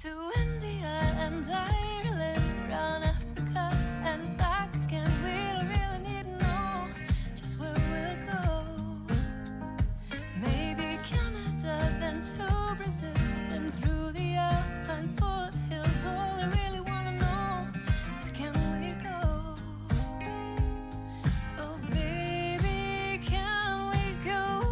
to India and Ireland, round Africa and back again. We don't really need to know just where we'll go. Maybe Canada, then to Brazil, then through the Alpine foothills. All I really want to know is, can we go? Oh baby, can we go?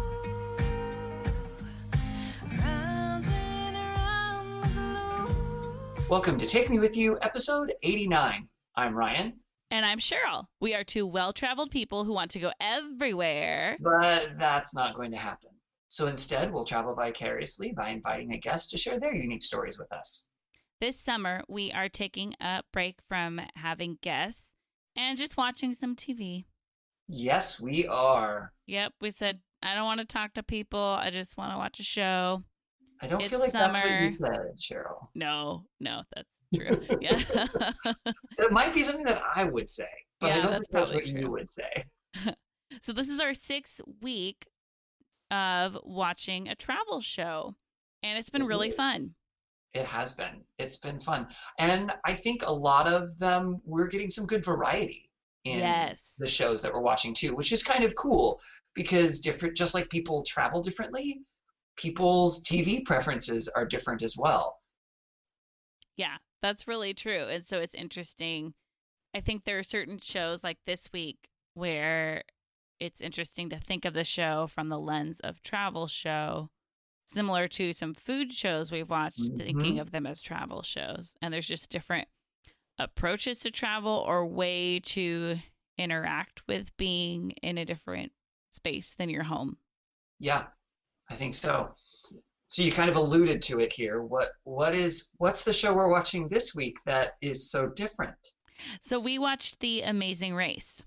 Round and around the globe. Welcome to Take Me With You, episode 89. I'm Ryan, And I'm Cheryl. We are two well-traveled people who want to go everywhere. but that's not going to happen. So instead, we'll travel vicariously by inviting a guest to share their unique stories with us. This summer, we are taking a break from having guests and just watching some TV. Yes, we are. Yep, we said, I don't want to talk to people. I just want to watch a show. I don't It's feel like that's what you summer. said, Cheryl. No, that's true. Yeah. That might be something that I would say, but I Yeah, don't that's think that's probably what you true. would say. So this is our 6th week of watching a travel show, and it's been really fun. It has been. It's been fun. And I think a lot of them, we're getting some good variety in Yes. the shows that we're watching too, which is kind of cool because just like people travel differently, people's TV preferences are different as well. Yeah, that's really true. And so it's interesting. I think there are certain shows like this week where it's interesting to think of the show from the lens of travel show, similar to some food shows we've watched, thinking of them as travel shows. And there's just different approaches to travel or way to interact with being in a different space than your home. Yeah, I think so. So you kind of alluded to it here. What's the show we're watching this week that is so different? So we watched The Amazing Race.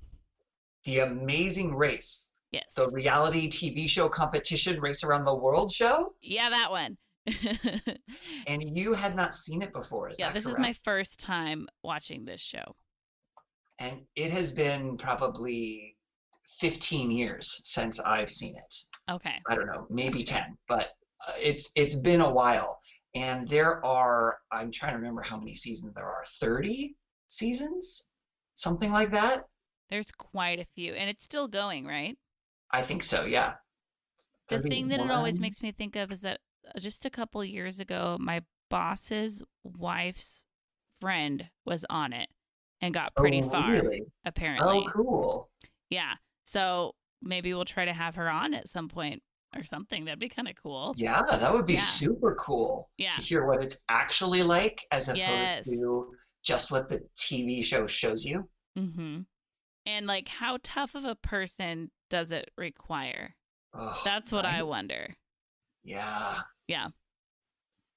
The Amazing Race, Yes. the reality TV show competition Race Around the World show, Yeah, that one. and you had not seen it before, is Yeah, that this is correct? my first time watching this show. And it has been probably 15 years since I've seen it. Okay. I don't know, maybe Gotcha. 10, but it's been a while. And I'm trying to remember how many seasons there are. 30 seasons? Something like that? There's quite a few, and it's still going, right? I think so, yeah. The thing that it always 31? makes me think of is that just a couple years ago, my boss's wife's friend was on it and got pretty Oh, far, really? apparently. Oh, cool. Yeah. So maybe we'll try to have her on at some point or something. That'd be kind of cool. Yeah, that would be Yeah. super cool Yeah. to hear what it's actually like as opposed Yes. to just what the TV show shows you. Mm-hmm. And like, how tough of a person does it require? Oh, That's what I right? wonder. Yeah. Yeah.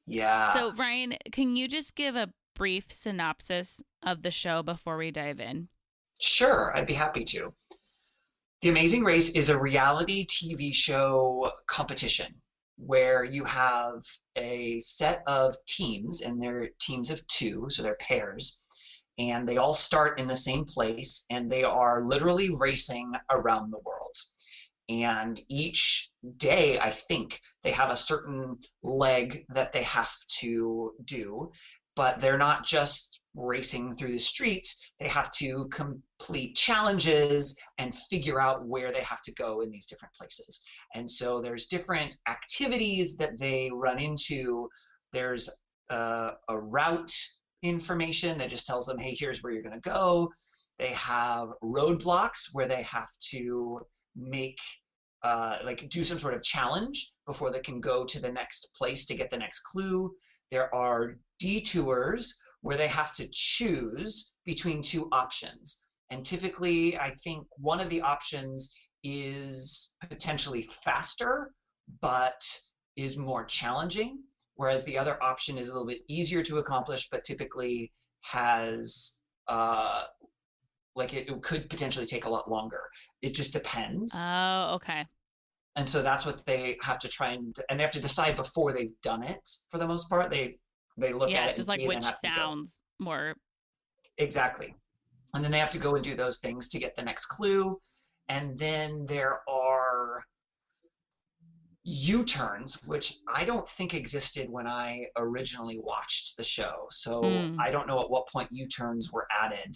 Yeah. So, Ryan, can you just give a brief synopsis of the show before we dive in? Sure, I'd be happy to. The Amazing Race is a reality TV show competition where you have a set of teams, and they're teams of two, so they're pairs, and they all start in the same place, and they are literally racing around the world. And each day, I think, they have a certain leg that they have to do, but they're not just racing through the streets. They have to complete challenges and figure out where they have to go in these different places. And so there's different activities that they run into. There's a route information that just tells them, hey, here's where you're going to go. They have roadblocks where they have to make do some sort of challenge before they can go to the next place to get the next clue. There are detours where they have to choose between two options. And typically, I think one of the options is potentially faster, but is more challenging, whereas the other option is a little bit easier to accomplish, but typically has it could potentially take a lot longer. It just depends. Oh, okay. And so that's what they have to try and they have to decide before they've done it. For the most part, they look at it just and like see and which then have to go. sounds more. Exactly. And then they have to go and do those things to get the next clue. And then there are U-turns, which I don't think existed when I originally watched the show. So Mm. I don't know at what point U-turns were added.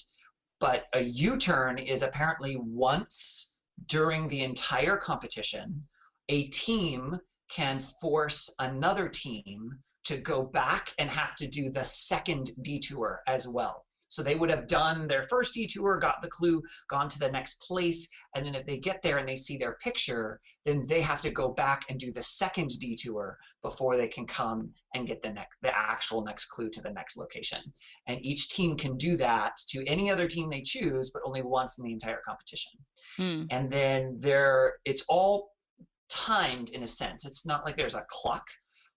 But a U-turn is apparently once during the entire competition, a team can force another team to go back and have to do the second detour as well. So they would have done their first detour, got the clue, gone to the next place, and then if they get there and they see their picture, then they have to go back and do the second detour before they can come and get the actual next clue to the next location. And each team can do that to any other team they choose, but only once in the entire competition. Mm. And then it's all timed in a sense. It's not like there's a clock,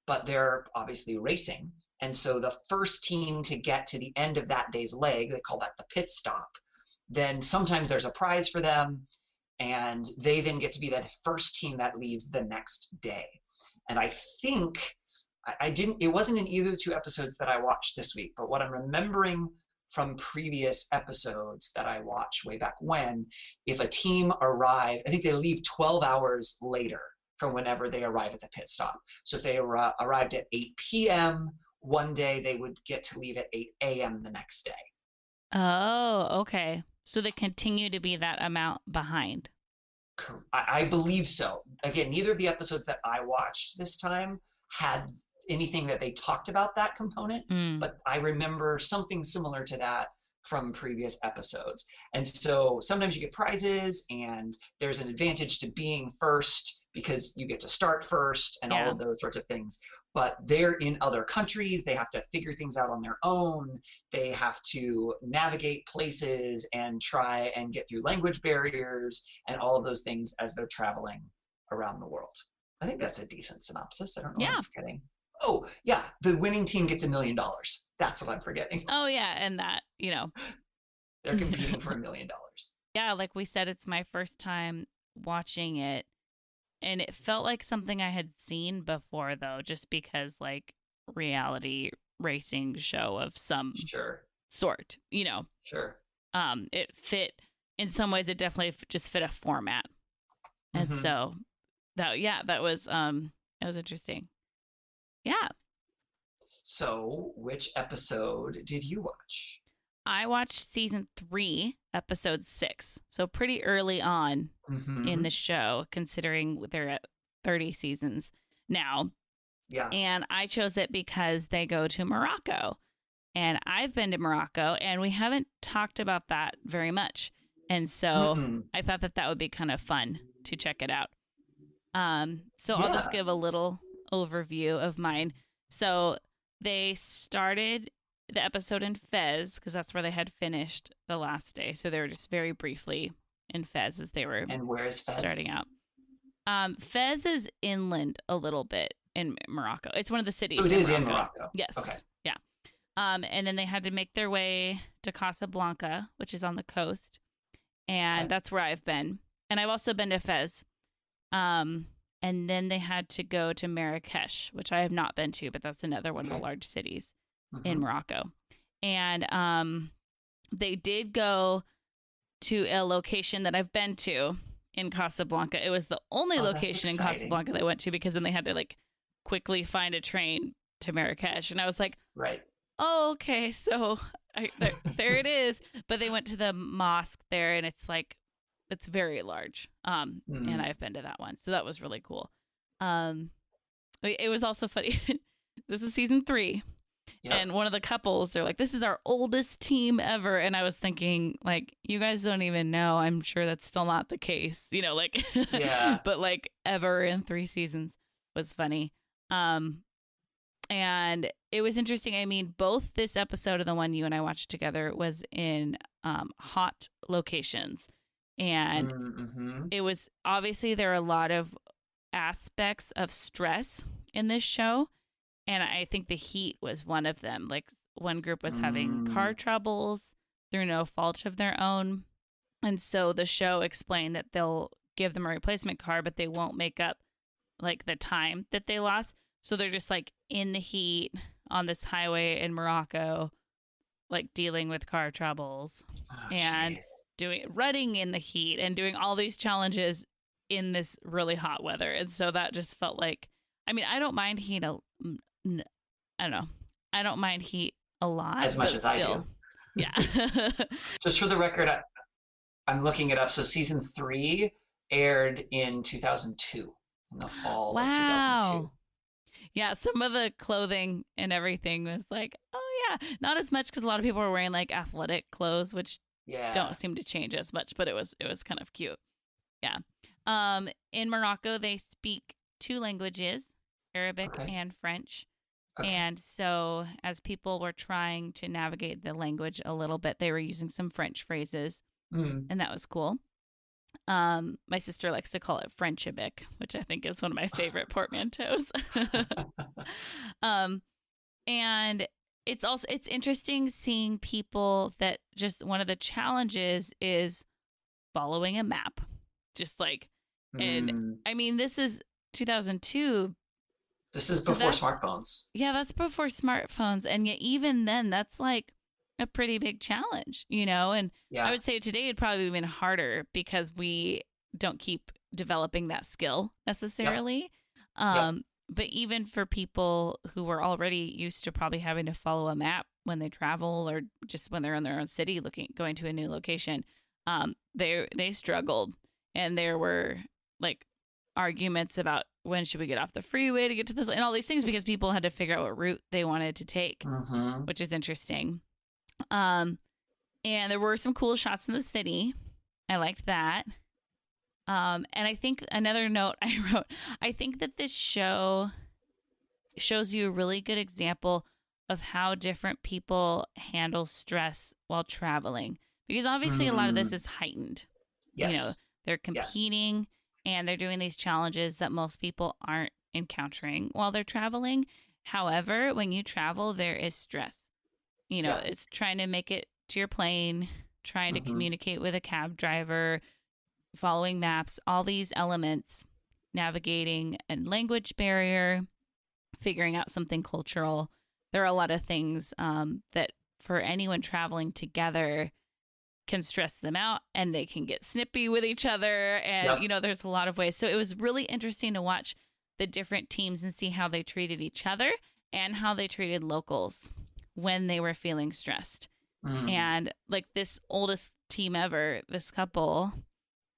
but they're obviously racing. And so the first team to get to the end of that day's leg, they call that the pit stop, then sometimes there's a prize for them, and they then get to be the first team that leaves the next day. And I think it wasn't in either of the two episodes that I watched this week, but what I'm remembering from previous episodes that I watched way back when, if a team arrived, I think they leave 12 hours later from whenever they arrive at the pit stop. So if they arrived at 8 p.m. one day, they would get to leave at 8 a.m. the next day. Oh, okay. So they continue to be that amount behind. I believe so. Again, neither of the episodes that I watched this time had anything that they talked about that component, but I remember something similar to that from previous episodes. And so sometimes you get prizes, and there's an advantage to being first because you get to start first and all of those sorts of things. But they're in other countries. They have to figure things out on their own. They have to navigate places and try and get through language barriers and all of those things as they're traveling around the world. I think that's a decent synopsis. I don't know what I'm forgetting. Oh, yeah, the winning team gets $1 million. That's what I'm forgetting. Oh, yeah, and that, they're competing for $1 million. Yeah, like we said, it's my first time watching it, and it felt like something I had seen before, though, just because, like, reality racing show of some sort, Sure. It fit, in some ways, it definitely just fit a format. And so, that was interesting. Yeah. So, which episode did you watch? I watched season 3, episode 6. So pretty early on in the show, considering they're at 30 seasons now. Yeah. And I chose it because they go to Morocco. And I've been to Morocco, and we haven't talked about that very much. And so I thought that would be kind of fun to check it out. So I'll just give a little overview of mine. So they started the episode in Fez because that's where they had finished the last day. So they were just very briefly in Fez as they were. And where is Fez? Starting out. Fez is inland a little bit in Morocco. It's one of the cities. So it is in Morocco. Yes. Okay. Yeah. And then they had to make their way to Casablanca, which is on the coast, and that's where I've been. And I've also been to Fez. And then they had to go to Marrakesh, which I have not been to, but that's another one of the large cities in Morocco. And they did go to a location that I've been to in Casablanca. It was the only location in Casablanca they went to, because then they had to like quickly find a train to Marrakesh. And I was like, right. Oh, okay. So there it is. But they went to the mosque there, and it's very large. And I've been to that one. So that was really cool. It was also funny. This is season 3. Yep. And one of the couples, they're like, this is our oldest team ever. And I was thinking, like, you guys don't even know. I'm sure that's still not the case, but like ever in 3 seasons was funny. And it was interesting. I mean, both this episode and the one you and I watched together was in hot locations. And it was obviously there are a lot of aspects of stress in this show. And I think the heat was one of them. Like one group was having car troubles through no fault of their own. And so the show explained that they'll give them a replacement car, but they won't make up like the time that they lost. So they're just like in the heat on this highway in Morocco, like dealing with car troubles running in the heat and doing all these challenges in this really hot weather. And so that just felt like, I mean, I don't mind heat. I don't know. I don't mind heat a lot. As much but as I still, do. Yeah. Just for the record, I'm looking it up. So season 3 aired in 2002, in the fall of 2002. Wow. Yeah, some of the clothing and everything was like, oh yeah, not as much because a lot of people were wearing like athletic clothes, which Yeah. don't seem to change as much, but it was kind of cute. Yeah. In Morocco they speak 2 languages, Arabic Okay. and French. Okay. And so as people were trying to navigate the language a little bit, they were using some French phrases, Mm. and that was cool. My sister likes to call it Frenchabic, which I think is one of my favorite portmanteaus. And it's interesting seeing people that just one of the challenges is following a map. Just like, and Mm. I mean, this is 2002. This is So before that's- smartphones. Yeah, that's before smartphones. And yet, even then, that's like a pretty big challenge, you know? And Yeah. I would say today it'd probably be even harder because we don't keep developing that skill necessarily. But even for people who were already used to probably having to follow a map when they travel or just when they're in their own city going to a new location, they struggled, and there were like arguments about when should we get off the freeway to get to this and all these things because people had to figure out what route they wanted to take, Mm-hmm. which is interesting. And there were some cool shots in the city. I liked that. And I think another note I wrote, I think that this show shows you a really good example of how different people handle stress while traveling. Because obviously a lot of this is heightened. Yes. You know, they're competing and they're doing these challenges that most people aren't encountering while they're traveling. However, when you travel, there is stress. You know, Yeah. it's trying to make it to your plane, trying to Mhm. communicate with a cab driver, following maps, all these elements, navigating a language barrier, figuring out something cultural. There are a lot of things that for anyone traveling together can stress them out, and they can get snippy with each other. And, Yep. you know, there's a lot of ways. So it was really interesting to watch the different teams and see how they treated each other and how they treated locals when they were feeling stressed. Mm. And like this oldest team ever, this couple,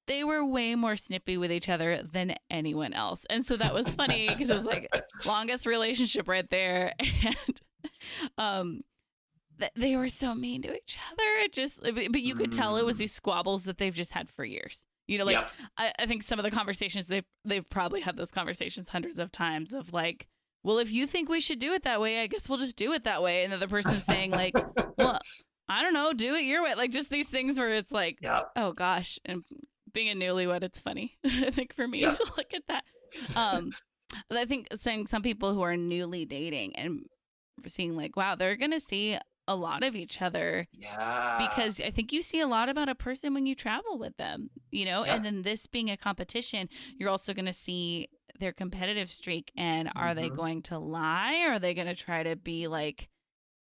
they were way more snippy with each other than anyone else. And so that was funny because it was like longest relationship right there. And they were so mean to each other. It just, but you could tell it was these squabbles that they've just had for years. You know, like Yep. I think some of the conversations they've probably had those conversations hundreds of times of like, well, if you think we should do it that way, I guess we'll just do it that way. And then the person's saying like, well, I don't know, do it your way. Like just these things where it's like, Yep. oh gosh. And being a newlywed, it's funny. I think for me Yeah. to look at that. But I think saying some people who are newly dating and seeing like, wow, they're gonna see a lot of each other Yeah. because I think you see a lot about a person when you travel with them, you know, Yeah. and then this being a competition, you're also going to see their competitive streak. And are they Mhm. going to lie? Are they going to try to be like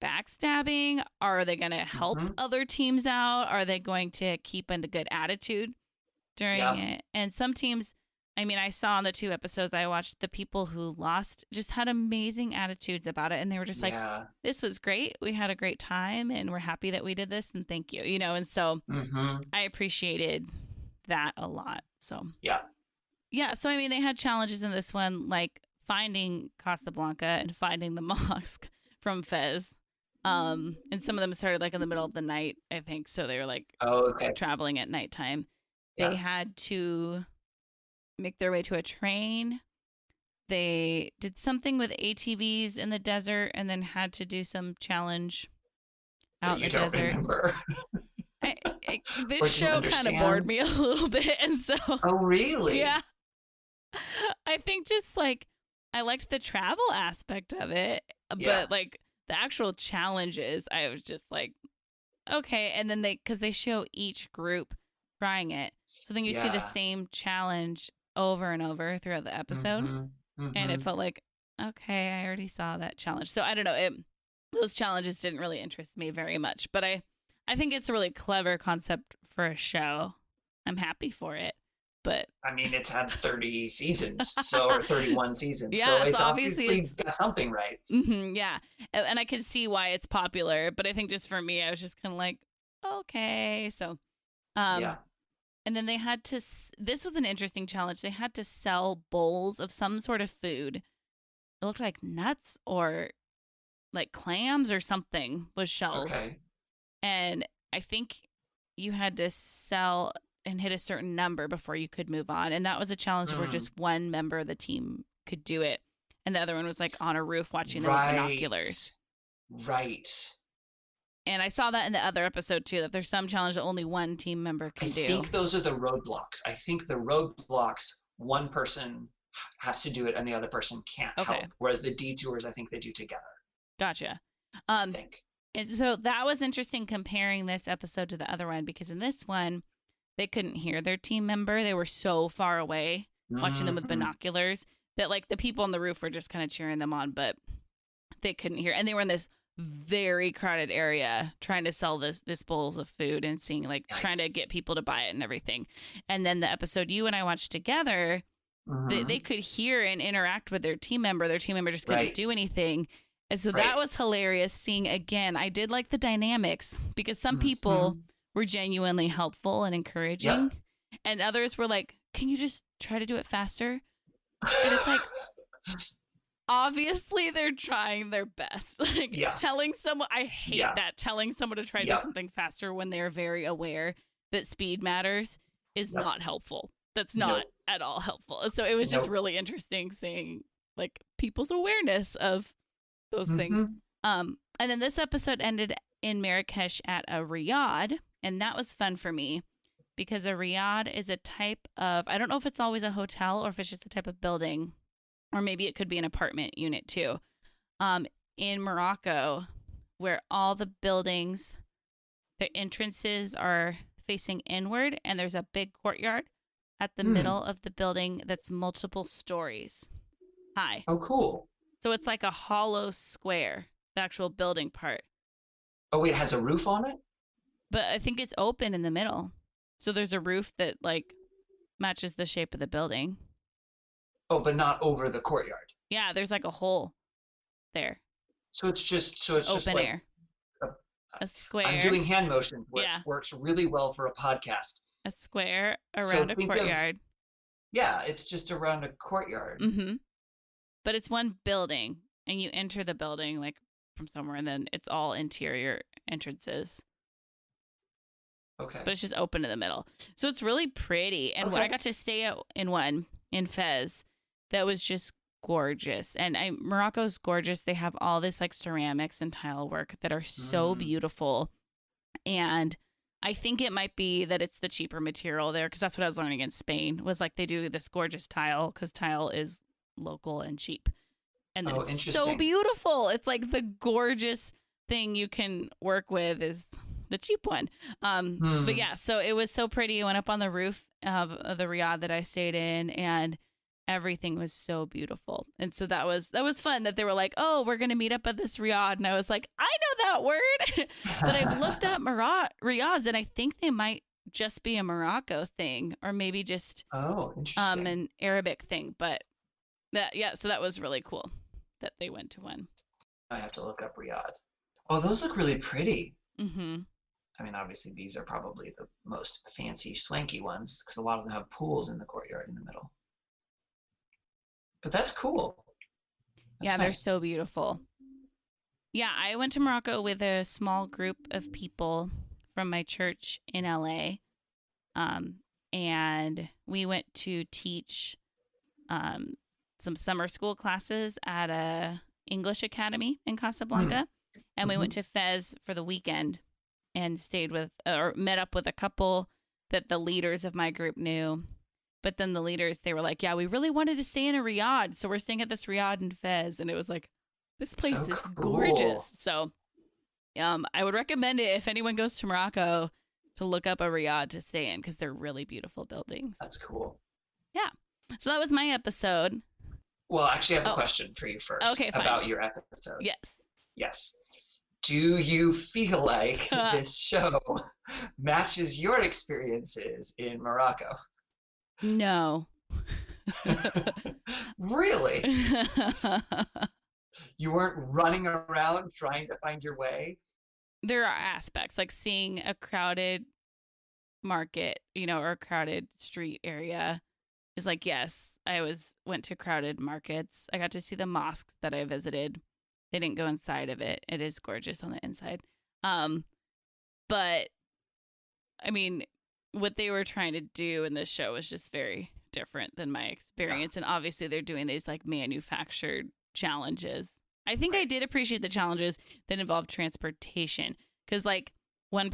backstabbing? Are they going to help Mhm. other teams out? Are they going to keep a good attitude during Yeah. it? And some teams, I mean, I saw in the 2 episodes I watched, the people who lost just had amazing attitudes about it. And they were just like, Yeah. this was great. We had a great time and we're happy that we did this and thank you. You know, and so Mm-hmm. I appreciated that a lot. So, Yeah. yeah. So, I mean, they had challenges in this one, like finding Casablanca and finding the mosque from Fez. And some of them started like in the middle of the night, I think. So they were like Oh, okay. traveling at nighttime. Yeah. They had to make their way to a train. They did something with ATVs in the desert and then had to do some challenge out in you the don't desert. remember. I, Or this didn't show kind of understand? bored me a little bit. And so, Oh, really? yeah, I think just like I liked the travel aspect of it, but Yeah. like the actual challenges, I was just like, okay. And then because they show each group trying it. So then you see the Yeah. same challenge over and over throughout the episode. Mhm. And it Mhm. felt like, okay, I already saw that challenge. So I don't know. Those challenges didn't really interest me very much, but I think it's a really clever concept for a show. I'm happy for it. but I mean, it's had 30 seasons, so or 31 seasons, yeah, so so it's obviously obviously it's got something right. yeah, and I can see why it's popular, but I think just for me, I was just kind of like, okay, so Yeah. and then they had to. This was an interesting challenge. They had to sell bowls of some sort of food. It looked like nuts or like clams or something was shells, Okay. and I think you had to sell and hit a certain number before you could move on. And that was a challenge where Mm. just one member of the team could do it, and the other one was like on a roof watching them with binoculars. Right. And I saw that in the other episode too, that there's some challenge that only one team member I can do. think those are the roadblocks. I think the roadblocks, one person has to do it and the other person can't Okay. help. Whereas the detours, I think they do together. Gotcha. I think. And so that was interesting comparing this episode to the other one, because in this one, they couldn't hear their team member. They were so far away watching them with Mhm. binoculars that like the people on the roof were just kind of cheering them on, but they couldn't hear. And they were in this very crowded area trying to sell this bowls of food and seeing like trying to Yikes. get people to buy it and everything. And then the episode you and I watched together, Mhm. they could hear and interact with their team member. Their team member just couldn't Right. do anything. And so Right. that was hilarious seeing again. I did like the dynamics because some people Mhm. were genuinely helpful and encouraging, and others were like, "Can you just try to do it faster?" And it's like, obviously they're trying their best. Like Yeah. telling someone, I hate Yeah. that, telling someone to try to Yep. do something faster when they're very aware that speed matters is Yep. not helpful. That's not Nope. at all helpful. So it was just Nope. really interesting seeing like people's awareness of those things. Mhm. And then this episode ended in Marrakesh at a riad, and that was fun for me because a riad is a type of, I don't know if it's always a hotel or if it's just a type of building, or maybe it could be an apartment unit too. In Morocco, where all the buildings, the entrances are facing inward, and there's a big courtyard at the Hmm. middle of the building that's multiple stories high. Oh, cool. So it's like a hollow square, the actual building part. Oh, wait, it has a roof on it? But I think it's open in the middle. So there's a roof that like matches the shape of the building. Oh, but not over the courtyard. Yeah, there's like a hole there. So it's just Open like air. a- A square. I'm doing hand motions, which Yeah. works really well for a podcast. a square So around a think of- courtyard. Yeah, it's just around a courtyard. Mm-hmm. But it's one building, and you enter the building like from somewhere, and then it's all interior entrances. Okay. But it's just open in the middle. So it's really pretty. And I Okay. got to stay in one in Fez that was just gorgeous. And Morocco's gorgeous. They have all this like ceramics and tile work that are so Mm. beautiful. And I think it might be that it's the cheaper material there, because that's what I was learning in Spain, was like they do this gorgeous tile because tile is local and cheap. And then Oh, it's so interesting. beautiful. It's like the gorgeous thing you can work with is the cheap one. Hmm. But yeah, so it was so pretty. I went up on the roof of the riad that I stayed in, and everything was so beautiful. And so that was fun that they were like, "Oh, we're gonna meet up at this riad," and I was like, "I know that word," but I've looked up riads, and I think they might just be a Morocco thing, or maybe just Oh, interesting. an Arabic thing. But so that was really cool that they went to one. I have to look up Riyadh. Oh, those look really pretty. Mm-hmm. I mean, obviously, these are probably the most fancy, swanky ones because a lot of them have pools in the courtyard in the middle. But that's cool. That's Yeah, they're nice. so beautiful. Yeah, I went to Morocco with a small group of people from my church in LA. And we went to teach some summer school classes at a English academy in Casablanca. And we went to Fez for the weekend and stayed with or met up with a couple that the leaders of my group knew. But then the leaders, they were like, "Yeah, we really wanted to stay in a riad, so we're staying at this riad in Fez." And it was like, this place So is cool. gorgeous. So I would recommend it if anyone goes to Morocco to look up a riad to stay in, because they're really beautiful buildings. That's cool. So that was my episode. Well, actually, I have a Oh. question for you first Okay, fine. about your episode. Yes. Yes. Do you feel like this show matches your experiences in Morocco? No. Really? You weren't running around trying to find your way? There are aspects like seeing a crowded market, or a crowded street area is like, yes, went to crowded markets. I got to see the mosque that I visited. They didn't go inside of it. It is gorgeous on the inside. But I mean, what they were trying to do in this show was just very different than my experience. And obviously they're doing these like manufactured challenges. I think I did appreciate the challenges that involved transportation, because like one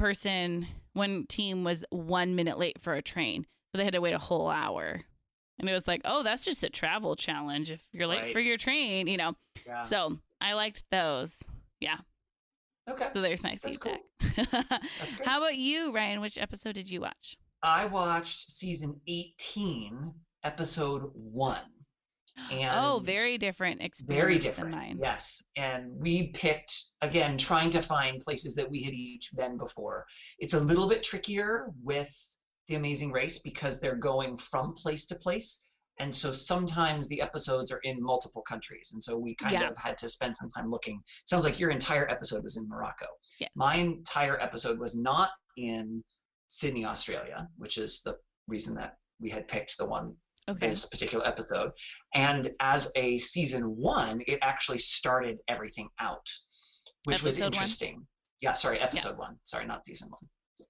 team was 1 minute late for a train, so they had to wait a whole hour. And it was like, oh, that's just a travel challenge if you're late for your train, Yeah. So I liked those. Yeah. Okay. So there's my feedback. Cool. How about you, Ryan? Which episode did you watch? I watched season 18, episode 1. And very different experience. Very different. Than mine. Yes. And we picked, again, trying to find places that we had each been before. It's a little bit trickier with The Amazing Race because they're going from place to place. And so sometimes the episodes are in multiple countries. And so we kind of had to spend some time looking. Sounds like your entire episode was in Morocco. Yes. My entire episode was not in Sydney, Australia, which is the reason that we had picked the one, this particular episode. And as a season 1, it actually started everything out, which was interesting. 1? Yeah, sorry, episode 1. Sorry, not season 1.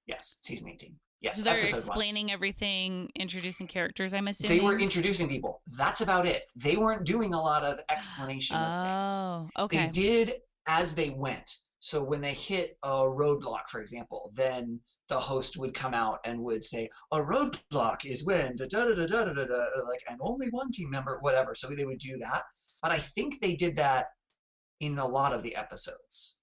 Yes, season 18. Yes, so they're episode explaining 1. Everything, introducing characters, I'm assuming? They were introducing people. That's about it. They weren't doing a lot of explanation of things. Oh, okay. They did as they went. So when they hit a roadblock, for example, then the host would come out and would say, a roadblock is when, like, and only one team member, whatever. So they would do that. But I think they did that in a lot of the episodes.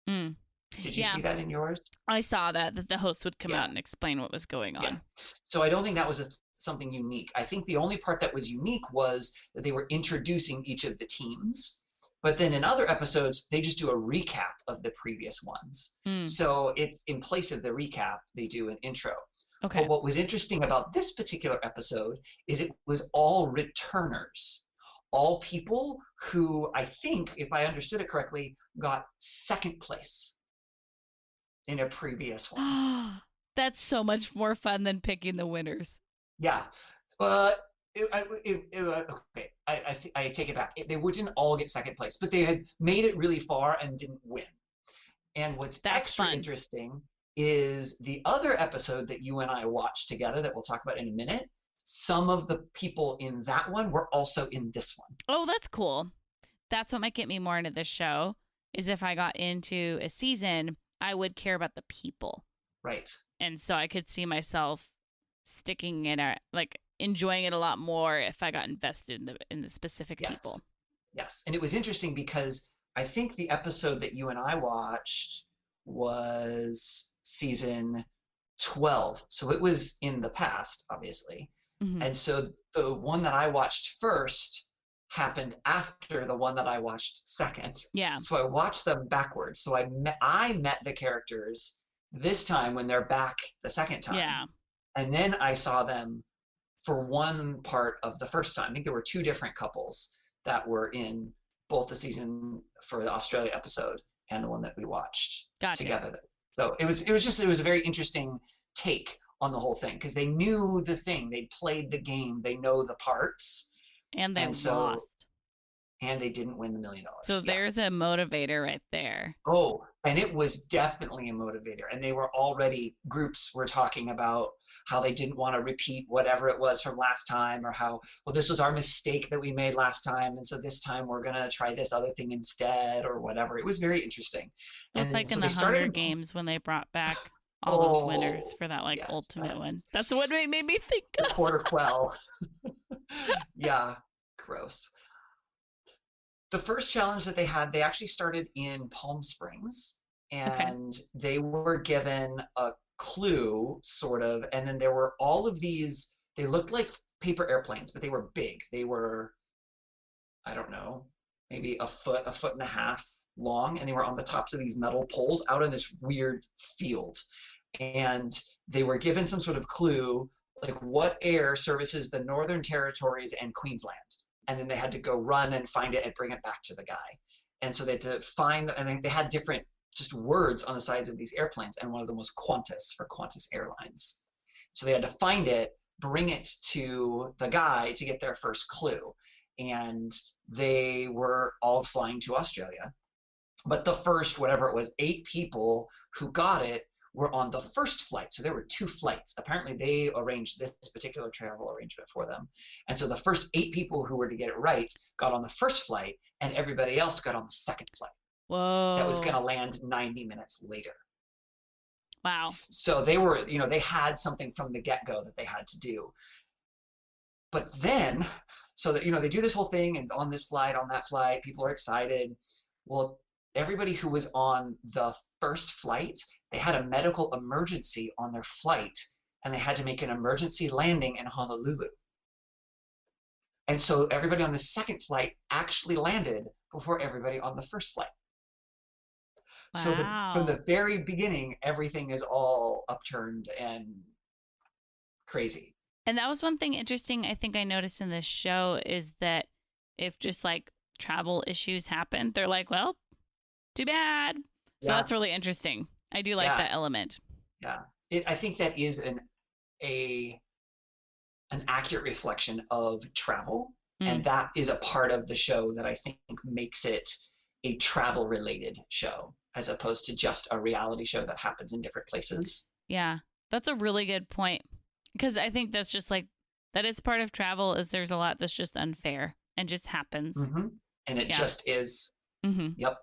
Mm. Did you see that in yours? I saw that the host would come out and explain what was going on. Yeah. So I don't think that was something unique. I think the only part that was unique was that they were introducing each of the teams. But then in other episodes, they just do a recap of the previous ones. So it's in place of the recap, they do an intro. Okay. But what was interesting about this particular episode is it was all returners. All people who, I think, if I understood it correctly, got second place in a previous one. That's so much more fun than picking the winners. Yeah. Okay, I take it back. They didn't all get second place, but they had made it really far and didn't win. And what's extra interesting is the other episode that you and I watched together that we'll talk about in a minute. Some of the people in that one were also in this one. Oh, that's cool. That's what might get me more into this show, is if I got into a season, I would care about the people. Right. And so I could see myself sticking in enjoying it a lot more if I got invested in the specific people. Yes. And it was interesting because I think the episode that you and I watched was season 12. So it was in the past, obviously. Mm-hmm. And so the one that I watched first happened after the one that I watched second. Yeah. So I watched them backwards. So I met the characters this time when they're back the second time. Yeah. And then I saw them for one part of the first time. I think there were 2 different couples that were in both the season for the Australia episode and the one that we watched together. So it was a very interesting take on the whole thing because they knew the thing. They played the game. They know the parts. And they lost. And they didn't win the $1 million. So there's a motivator right there. Oh, and it was definitely a motivator. And they were already, groups were talking about how they didn't want to repeat whatever it was from last time, or how, well, this was our mistake that we made last time, and so this time we're going to try this other thing instead, or whatever. It was very interesting. It's like in the Hunger Games when they brought back all those winners for that ultimate one. That's what it made me think of. The quarter quell. Yeah, gross. The first challenge that they had, they actually started in Palm Springs, and they were given a clue, sort of, and then there were all of these, they looked like paper airplanes, but they were big. They were, I don't know, maybe a foot and a half long, and they were on the tops of these metal poles out in this weird field. And they were given some sort of clue like what air services the Northern Territories and Queensland. And then they had to go run and find it and bring it back to the guy. And so they had to find, and they had different just words on the sides of these airplanes. And one of them was Qantas for Qantas Airlines. So they had to find it, bring it to the guy to get their first clue. And they were all flying to Australia. But the first, whatever it was, 8 people who got it were on the first flight. So there were 2 flights. Apparently they arranged this particular travel arrangement for them. And so the first 8 people who were to get it right got on the first flight, and everybody else got on the second flight. Whoa. That was going to land 90 minutes later. Wow. So they were, they had something from the get-go that they had to do. But then, so that, they do this whole thing, and on this flight, on that flight, people are excited. Well, everybody who was on the first flight, they had a medical emergency on their flight, and they had to make an emergency landing in Honolulu. And so everybody on the second flight actually landed before everybody on the first flight. Wow. So from the very beginning, everything is all upturned and crazy. And that was one thing interesting I think I noticed in this show is that if just like travel issues happen, they're like, well, too bad. So that's really interesting. I do like that element. Yeah. I think that is an accurate reflection of travel. And that is a part of the show that I think makes it a travel related show as opposed to just a reality show that happens in different places. Yeah, that's a really good point. Because I think that's just like, that is part of travel is there's a lot that's just unfair and just happens. Mm-hmm. And it just is. Mm-hmm. Yep.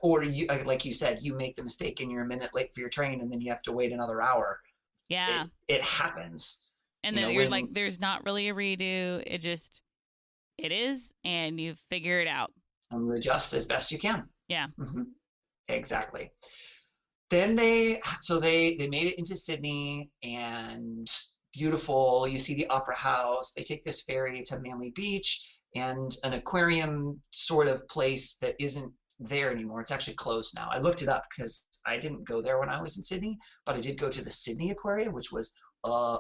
Or you, like you said, you make the mistake and you're a minute late for your train and then you have to wait another hour. Yeah. It happens. And then you're like, there's not really a redo. It is, and you figure it out. And adjust as best you can. Yeah. Mm-hmm. Exactly. Then they made it into Sydney, and beautiful. You see the Opera House. They take this ferry to Manly Beach and an aquarium sort of place that isn't there anymore. It's actually closed now. I looked it up because I didn't go there when I was in Sydney, but I did go to the Sydney Aquarium, which was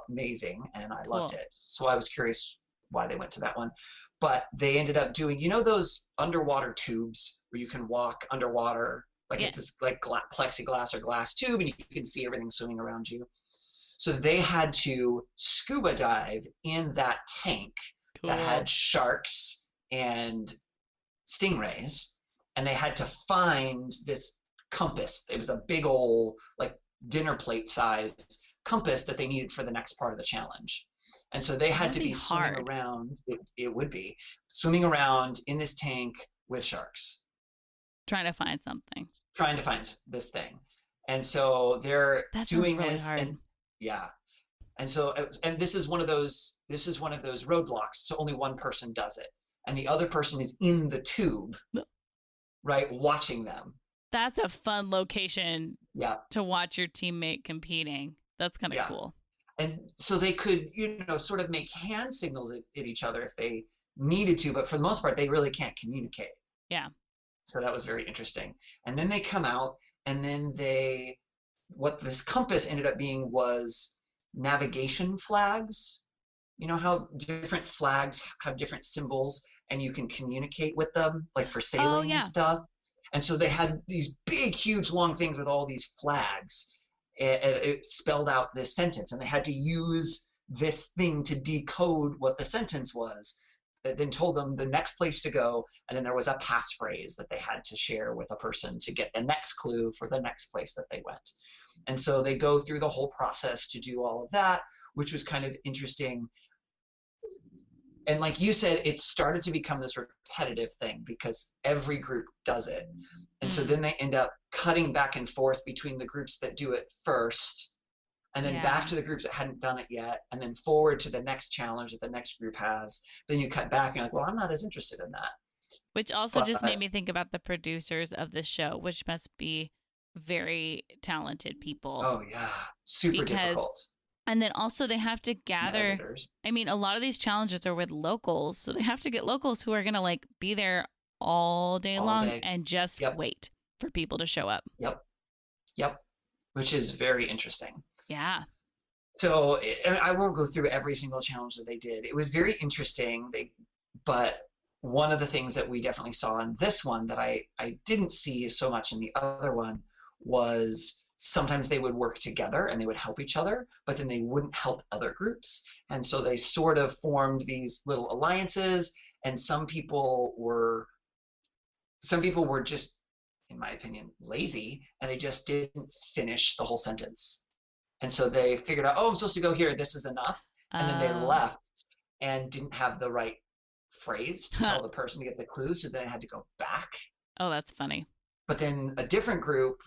amazing, and I loved it. So I was curious why they went to that one. But they ended up doing, those underwater tubes where you can walk underwater, like it's this like plexiglass or glass tube, and you can see everything swimming around you. So they had to scuba dive in that tank that had sharks and stingrays, and they had to find this compass. It was a big old, like dinner plate sized compass that they needed for the next part of the challenge. And so they had to be swimming around. It would be swimming around in this tank with sharks. Trying to find something. Trying to find this thing. And so they're doing really this. Hard. And yeah. And so, and this is one of those roadblocks. So only one person does it. And the other person is in the tube, right, watching them. That's a fun location to watch your teammate competing. That's kind of cool. And so they could, sort of make hand signals at each other if they needed to, but for the most part, they really can't communicate. Yeah. So that was very interesting. And then they come out, and then what this compass ended up being was navigation flags. You know how different flags have different symbols, and you can communicate with them, like for sailing and stuff. And so they had these big, huge, long things with all these flags. It spelled out this sentence, and they had to use this thing to decode what the sentence was. That then told them the next place to go, and then there was a passphrase that they had to share with a person to get the next clue for the next place that they went. And so they go through the whole process to do all of that, which was kind of interesting. And like you said, it started to become this repetitive thing because every group does it. And so then they end up cutting back and forth between the groups that do it first, and then back to the groups that hadn't done it yet, and then forward to the next challenge that the next group has. Then you cut back and you're like, well, I'm not as interested in that. Which also just made me think about the producers of the show, which must be very talented people. Oh, yeah. Super difficult. And then also they have to gather, I mean, a lot of these challenges are with locals, so they have to get locals who are going to like be there all day long and just wait for people to show up. Yep. Which is very interesting. Yeah. So and I won't go through every single challenge that they did. It was very interesting. But one of the things that we definitely saw in this one that I didn't see so much in the other one was sometimes they would work together and they would help each other, but then they wouldn't help other groups. And so they sort of formed these little alliances, and some people were just, in my opinion, lazy, and they just didn't finish the whole sentence. And so they figured out, oh, I'm supposed to go here. This is enough. And then they Uh, left and didn't have the right phrase to tell the person to get the clue. So then they had to go back. oh, that's funny. But then a different group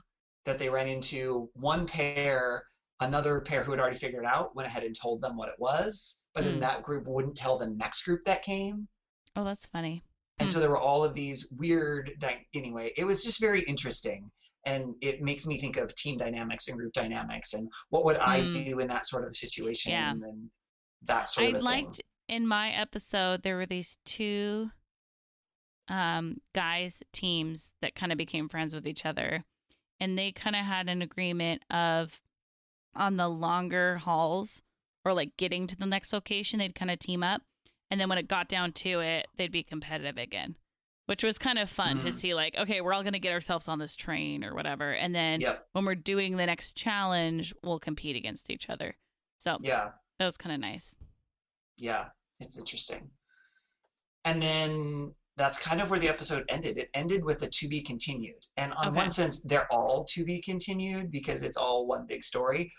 that they ran into, one pair, another pair who had already figured it out, went ahead and told them what it was. But then Mm. that group wouldn't tell the next group that came. Oh, that's funny. And Hmm. so there were all of these weird, anyway, it was just very interesting. And it makes me think of team dynamics and group dynamics and what would I Mm. do in that sort of Yeah. situation and that I sort of thing. liked in my episode there were these two guys teams that kind of became friends with each other, and they kind of had an agreement of on the longer hauls or like getting to the next location they'd kind of team up, and then when it got down to it they'd be competitive again, which was kind of fun to Mm, see, like, okay, we're all going to get ourselves on this train or whatever, and then yep. when we're doing the next challenge we'll compete against each other. So Yeah. that was kind of nice. Yeah. It's interesting. And then that's kind of where the episode ended. It ended with a to be continued. And on Okay. one sense, they're all to be continued because it's all one big story,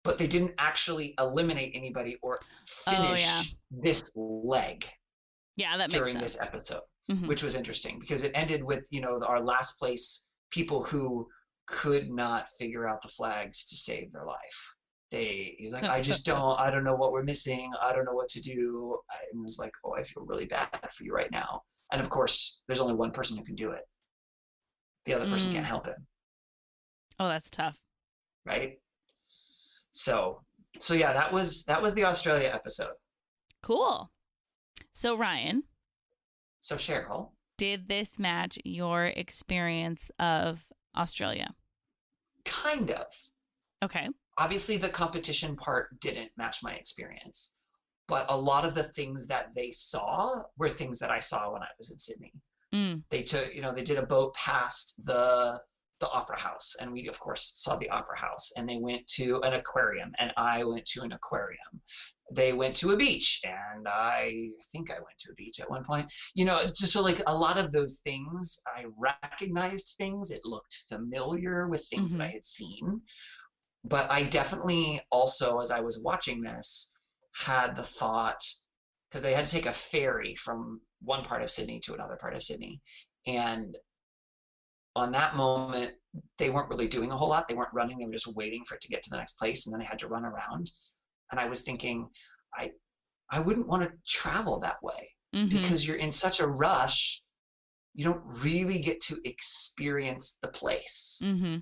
but they didn't actually eliminate anybody or Oh yeah. finish this leg Yeah, that makes during this sense. episode, Hmm. which was interesting because it ended with, our last place people who could not figure out the flags to save their life. He's like, I don't know what we're missing. I don't know what to do. I was like, oh, I feel really bad for you right now. And of course, there's only one person who can do it. The other person can't Mm. help him, Oh, that's tough. right? So, so yeah, that was the Australia episode. Cool. So Ryan, So Cheryl, did this match your experience of Australia? kind of. Okay. Obviously, the competition part didn't match my experience, but a lot of the things that they saw were things that I saw when I was in Sydney. Mm. They took, they did a boat past the opera house, and we of course saw the opera house. And they went to an aquarium, and I went to an aquarium. They went to a beach, and I think I went to a beach at one point. Just so like a lot of those things, I recognized things. It looked familiar with things that I Hmm. had seen. But I definitely also, as I was watching this, had the thought, because they had to take a ferry from one part of Sydney to another part of Sydney. And on that moment, they weren't really doing a whole lot. They weren't running, they were just waiting for it to get to the next place, and then they had to run around. And I was thinking, I I wouldn't want to travel that way Hmm. because you're in such a rush, you don't really get to experience the place Hmm.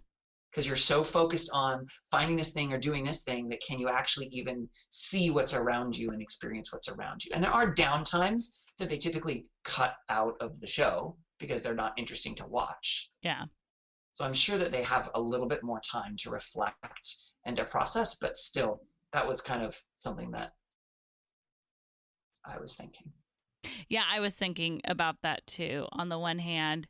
because you're so focused on finding this thing or doing this thing that can you actually even see what's around you and experience what's around you. And there are downtimes that they typically cut out of the show because they're not interesting to watch. Yeah. So I'm sure that they have a little bit more time to reflect and to process, but still, that was kind of something that I was thinking. Yeah, I was thinking about that too. On the one hand,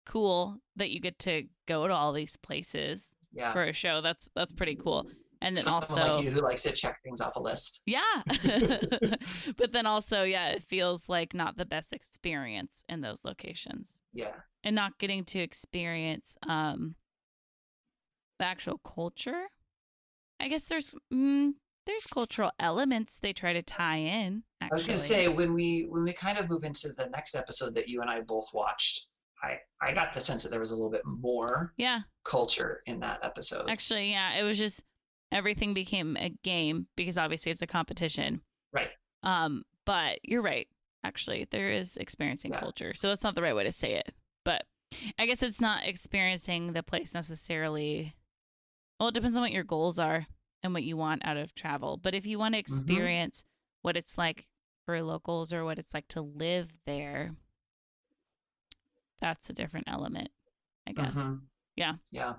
cool that you get to go to all these places Yeah. for a show. That's pretty cool. And then Someone like also, you who likes to check things off a list. yeah. But then also, yeah, it feels like not the best experience in those locations. Yeah. And not getting to experience the actual culture. I guess there's cultural elements they try to tie in, I was actually. going to say when we kind of move into the next episode that you and I both watched, I got the sense that there was a little bit more Yeah. culture in that episode. Actually, yeah, it was just everything became a game because obviously it's a competition. Right. But you're right. Actually, there is experiencing Yeah. culture. So that's not the right way to say it. But I guess it's not experiencing the place necessarily. Well, it depends on what your goals are and what you want out of travel. But if you want to Mm-hmm. experience what it's like for locals or what it's like to live there, that's a different element, I guess. Mm-hmm. Yeah. Yeah.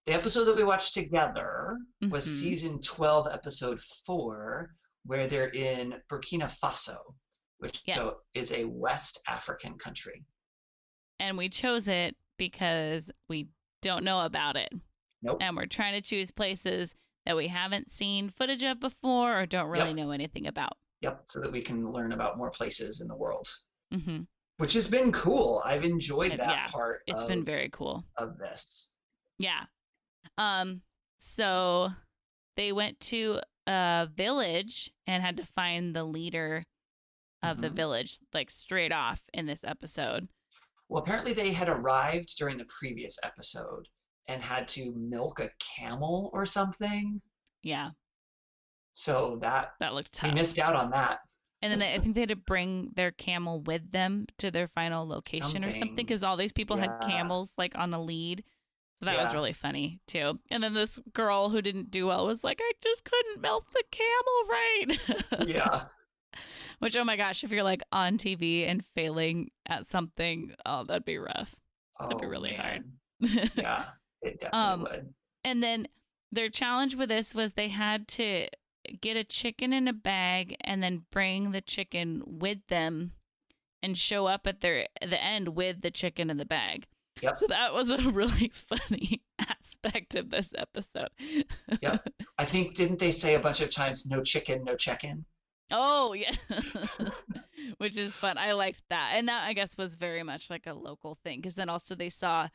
The episode that we watched together was Mhm. season 12, episode 4, where they're in Burkina Faso, which Yes. is a West African country. And we chose it because we don't know about it. Nope. And we're trying to choose places that we haven't seen footage of before or don't really Yep. know anything about. Yep. So that we can learn about more places in the world, Mm-hmm. which has been cool. I've enjoyed that Yeah, part it's been very cool. of this. Yeah. So they went to a village and had to find the leader of the Mhm. village, like straight off in this episode. Well, apparently they had arrived during the previous episode and had to milk a camel or something. Yeah, So that looked we tough. missed out on that. And then I think they had to bring their camel with them to their final location or something Something. because all these people had Yeah. camels like on the lead. So that was Yeah. really funny too. And then this girl who didn't do well was like, I just couldn't milk the camel right. Yeah. Which, oh my gosh, if you're like on TV and failing at something, oh, that'd be rough. That'd be Oh, really hard. man. Yeah, it definitely would. And then their challenge with this was they had to get a chicken in a bag and then bring the chicken with them and show up at the end with the chicken in the bag. Yep. So that was a really funny aspect of this episode. Yep. I think, didn't they say a bunch of times, no chicken, no check-in? Oh, yeah. Which is fun. I liked that. And that, I guess, was very much like a local thing. Because then also they saw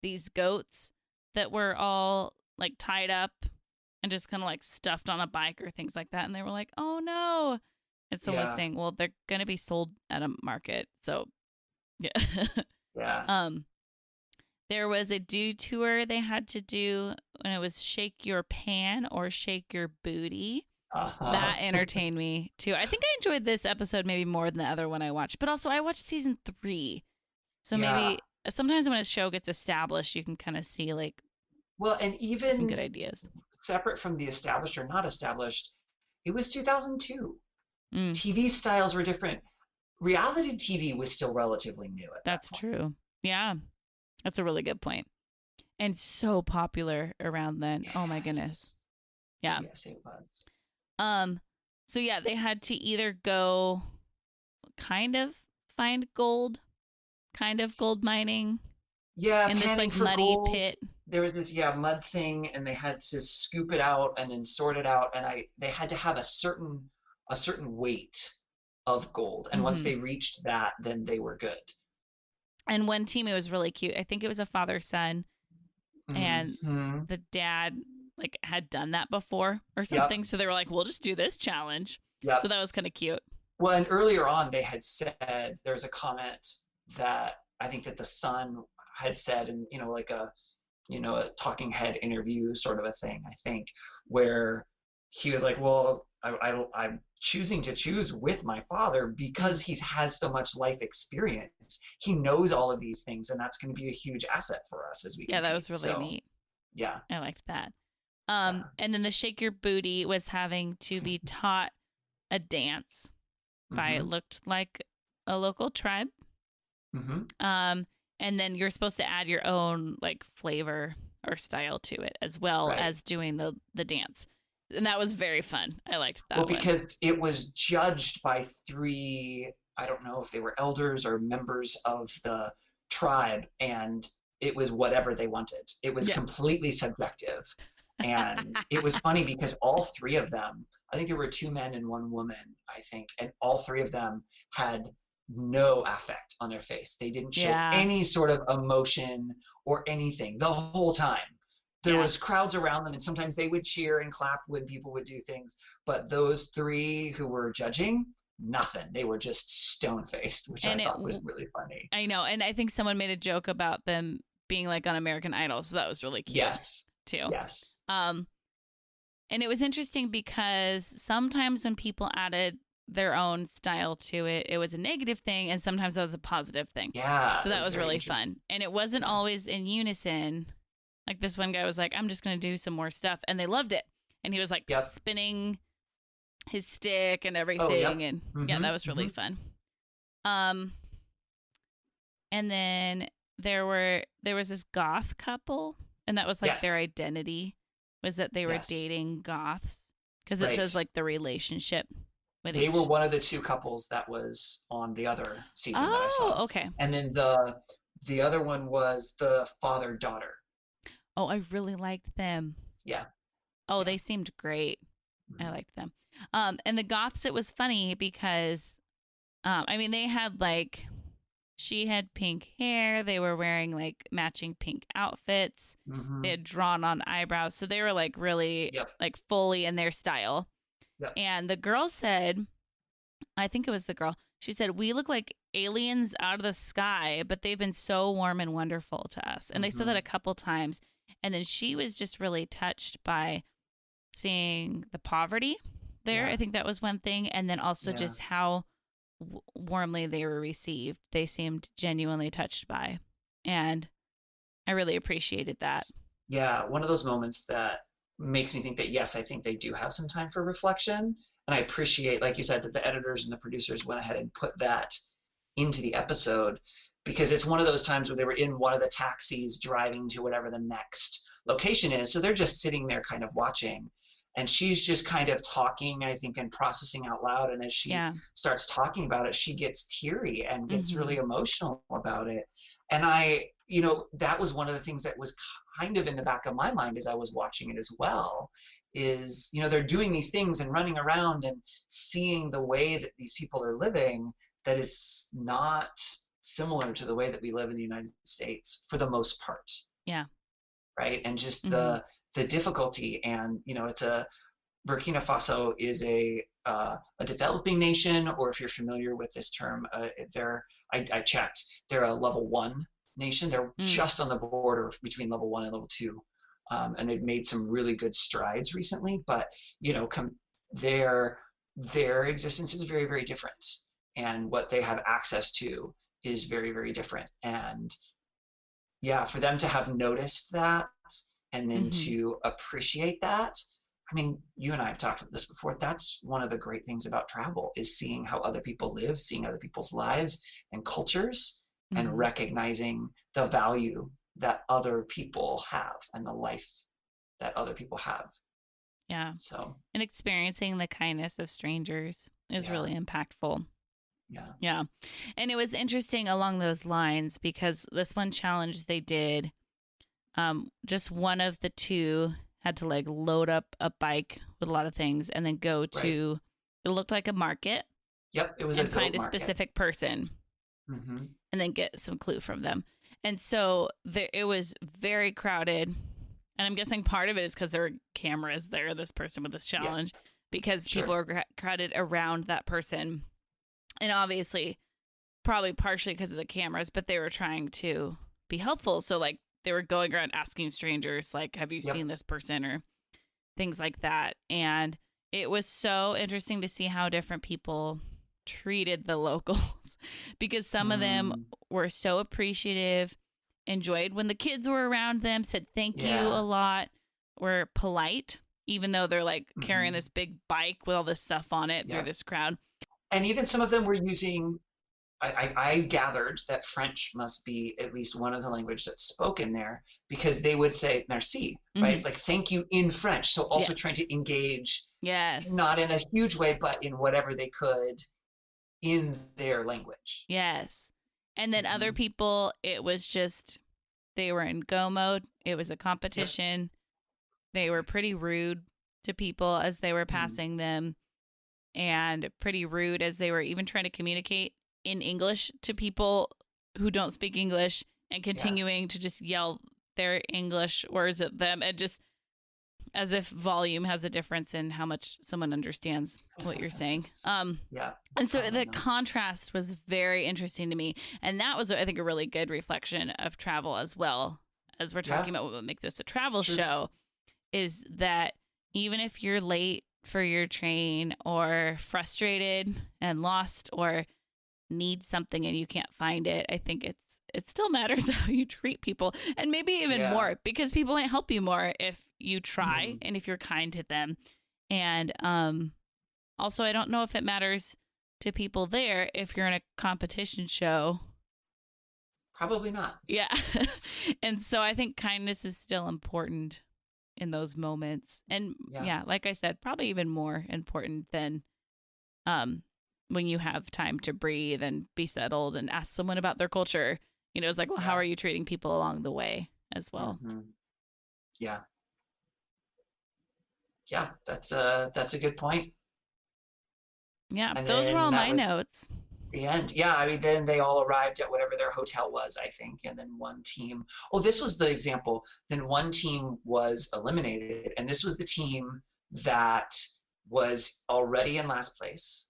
these goats that were all like tied up and just kind of like stuffed on a bike or things like that. And they were like, oh, no. And someone was Yeah. saying, well, they're going to be sold at a market. So, yeah. Yeah. There was a detour they had to do, and it was shake your pan or shake your booty. Uh-huh. That entertained me too. I think I enjoyed this episode maybe more than the other one I watched, but also I watched season 3. So maybe sometimes when a show gets established, you can kind of see like Well, and some even good ideas. separate from the established or not established, it was 2002. Mm, TV styles were different. Reality TV was still relatively new at that's that point. true. Yeah, that's a really good point. And so popular around then. Oh my goodness. Yeah. Yes, it was. So yeah, they had to either go kind of find gold, kind of gold mining Yeah, in this panning like for muddy gold. pit. There was this mud thing, and they had to scoop it out and then sort it out, and they had to have a certain weight of gold, and once Mhm. they reached that, then they were good. And one team, it was really cute. I think it was a father-son, and Mhm. the dad like had done that before or something. So they were like, we'll just do this challenge. Yep. So that was kind of cute. Well, and earlier on, they had said there was a comment that I think that the son had said, in like a talking head interview sort of a thing, I think, where he was like, well, I'm choosing to choose with my father because he has so much life experience. He knows all of these things, and that's going to be a huge asset for us as we Yeah, that was compete. really So, neat. Yeah. I liked that. Yeah. And then the shake your booty was having to be taught a dance by it Mhm. looked like a local tribe. Mhm. And then you're supposed to add your own like flavor or style to it as well Right. as doing the dance. And that was very fun. I liked that Well, one. because it was judged by 3, I don't know if they were elders or members of the tribe, and it was whatever they wanted. It was Yeah. completely subjective. And it was funny because all 3 of them, I think there were 2 men and 1 woman, I think, and all 3 of them had no affect on their face. They didn't show Yeah. any sort of emotion or anything the whole time. There Yeah. was crowds around them, and sometimes they would cheer and clap when people would do things. But those 3 who were judging, nothing. They were just stone-faced, which And I it thought was w- really funny. I know. And I think someone made a joke about them being like on American Idol. So that was really cute Yes. too. Yes. And it was interesting because sometimes when people added their own style to it, it was a negative thing, and sometimes that was a positive thing. Yeah. So that was very really interesting. fun. And it wasn't Yeah. always in unison. Like this one guy was like, I'm just going to do some more stuff. And they loved it. And he was like Yep. spinning his stick and everything. Oh, yep. And yeah, Mhm, that was really fun. And then there was this goth couple And that was like their Yes. identity, was that they were Yes. dating goths. Because it Right. says like the relationship with They were each. one of the two couples that was on the other season that I Oh, saw. okay. And then the other one was the father-daughter. Oh, I really liked them. Yeah. Oh, Yeah. they seemed great. I Mhm. liked them. And the goths, it was funny because, I mean, they had like, she had pink hair. They were wearing like matching pink outfits. They Mhm. had drawn on eyebrows. So they were like really Yep. like fully in their style. Yep. And the girl said, I think it was the girl, she said, we look like aliens out of the sky, but they've been so warm and wonderful to us. And they said that Mhm. a couple times. And then she was just really touched by seeing the poverty there. Yeah. I think that was one thing. And then also Yeah. just how warmly they were received. They seemed genuinely touched by. And I really appreciated that. Yeah, one of those moments that makes me think that yes, I think they do have some time for reflection. And I appreciate, like you said, that the editors and the producers went ahead and put that into the episode because it's one of those times where they were in one of the taxis driving to whatever the next location is. So they're just sitting there kind of watching. And she's just kind of talking, I think, and processing out loud. And as she Yeah. starts talking about it, she gets teary and gets Mhm. really emotional about it. And that was one of the things that was kind of in the back of my mind as I was watching it as well, is, they're doing these things and running around and seeing the way that these people are living that is not similar to the way that we live in the United States for the most part. Yeah. Right. And just Mhm. the difficulty and, it's Burkina Faso is a developing nation, or if you're familiar with this term, I checked, they're a level 1 nation. They're Mm. just on the border between level 1 and level 2, and they've made some really good strides recently. But their existence is very, very different, and what they have access to is very, very different. And yeah, for them to have noticed that and then Mhm. to appreciate that. I mean, you and I have talked about this before. That's one of the great things about travel, is seeing how other people live, seeing other people's lives and cultures, and Mhm. recognizing the value that other people have and the life that other people have. Yeah. So, And experiencing the kindness of strangers is yeah, really impactful. yeah, Yeah. And it was interesting along those lines because this one challenge they did, just one of the two had to like load up a bike with a lot of things and then go right. to, it looked like a market, Yep, it was and a goat find a market. specific person Mm-hmm. and then get some clue from them. And so it was very crowded. And I'm guessing part of it is because there were cameras there, this person with this challenge, because Sure. people were crowded around that person. And obviously, probably partially because of the cameras, but they were trying to be helpful. So, like, they were going around asking strangers, like, have you Yep. seen this person, or things like that. And it was so interesting to see how different people treated the locals because some of them Mm, were so appreciative, enjoyed when the kids were around them, said thank you yeah. a lot, were polite, even though they're like carrying Mhm. this big bike with all this stuff on it through Yep. this crowd. And even some of them were using, I gathered that French must be at least one of the language that's spoken there, because they would say merci, right? Mhm. Like thank you in French. So also Yes. trying to engage, Yes. not in a huge way, but in whatever they could in their language. Yes. And then other Mhm. people, it was just, they were in go mode. It was a competition. They were pretty rude to people as they were passing them, and pretty rude as they were even trying to communicate in English to people who don't speak English, and continuing to just yell their English words at them, and just as if volume has a difference in how much someone understands what you're saying. Yeah. And so Probably the not. contrast was very interesting to me. And that was, I think, a really good reflection of travel as well, as we're talking about what makes this a travel true. show, is that even if you're late for your train or frustrated and lost or need something and you can't find it, I think it still matters how you treat people, and maybe even Yeah. more, because people might help you more if you try Mhm. and if you're kind to them. And also, I don't know if it matters to people there if you're in a competition show Probably not. Yeah. And so I think kindness is still important in those moments. And Yeah. yeah, like I said, probably even more important than when you have time to breathe and be settled and ask someone about their culture. You know, it's like, well, how Yeah. are you treating people along the way as well? Mhm. Yeah. Yeah, that's a good point. Yeah, And those were then all that my was notes. the end. Yeah, I mean, then they all arrived at whatever their hotel was, I think, and then one team. Oh, this was the example. Then one team was eliminated, and this was the team that was already in last place.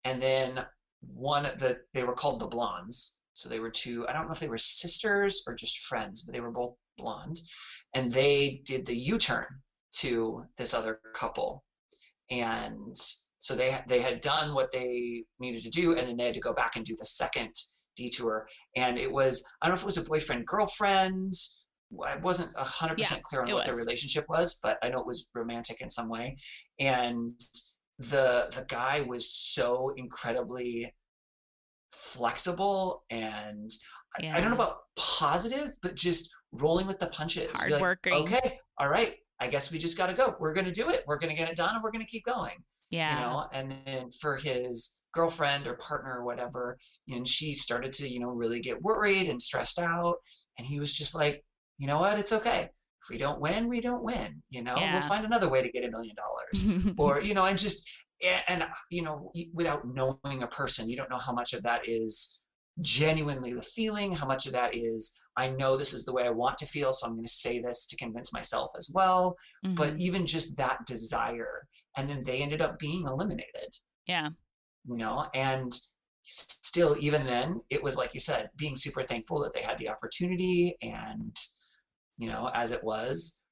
And then they were called the Blondes. So they were two, I don't know if they were sisters or just friends, but they were both blonde. And they did the U-turn to this other couple. And so they had done what they needed to do, and then they had to go back and do the second detour. And it was, I don't know if it was a boyfriend girlfriend. I wasn't 100% Yeah, clear on it what their was. relationship was, but I know it was romantic in some way. And the guy was so incredibly flexible and I don't know Yeah. about positive, but just rolling with the punches. Be like, Hardworking. okay, all right, I guess we just got to go. We're going to do it. We're going to get it done, and we're going to keep going. Yeah. You know, and then for his girlfriend or partner or whatever, and she started to, really get worried and stressed out, and he was just like, you know what, it's okay. If we don't win, we don't win. We'll Yeah. find another way to get $1 million, or and just without knowing a person, you don't know how much of that is genuinely the feeling, how much of that is, I know this is the way I want to feel, so I'm going to say this to convince myself as well. But Mhm. even just that desire, and then they ended up being eliminated, Yeah. and still, even then, it was like you said, being super thankful that they had the opportunity, and as it was,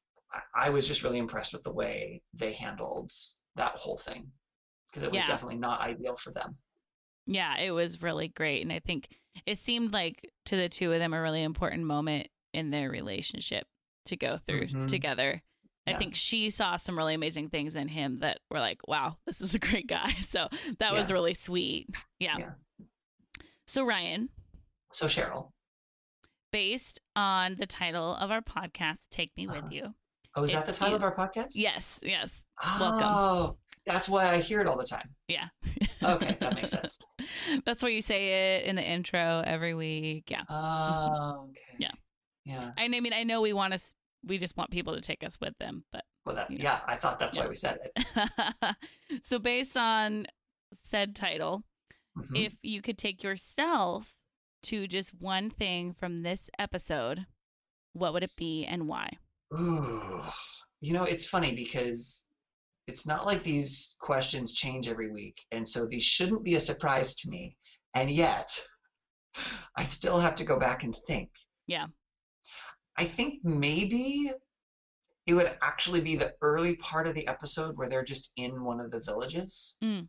I was just really impressed with the way they handled that whole thing, because it was Yeah. definitely not ideal for them. Yeah, it was really great. And I think it seemed like to the two of them a really important moment in their relationship to go through Mhm. together. I Yeah. think she saw some really amazing things in him that were like, wow, this is a great guy. So that was Yeah. really sweet. Yeah. Yeah. So, Ryan, So Cheryl, based on the title of our podcast, Take Me With Uh-huh. You. oh, is If that the title you- of our podcast? Yes. Oh, Welcome. that's why I hear it all the time. Yeah. Okay, that makes sense. That's why you say it in the intro every week. Yeah. Oh, okay. Yeah. Yeah. I mean, I know we just want people to take us with them, but Well, you know. yeah, I thought that's Yeah. why we said it. So based on said title, Mhm. if you could take yourself to just one thing from this episode, what would it be and why? Ooh. It's funny because it's not like these questions change every week, and so these shouldn't be a surprise to me. And yet, I still have to go back and think. Yeah. I think maybe it would actually be the early part of the episode where they're just in one of the villages. Mm.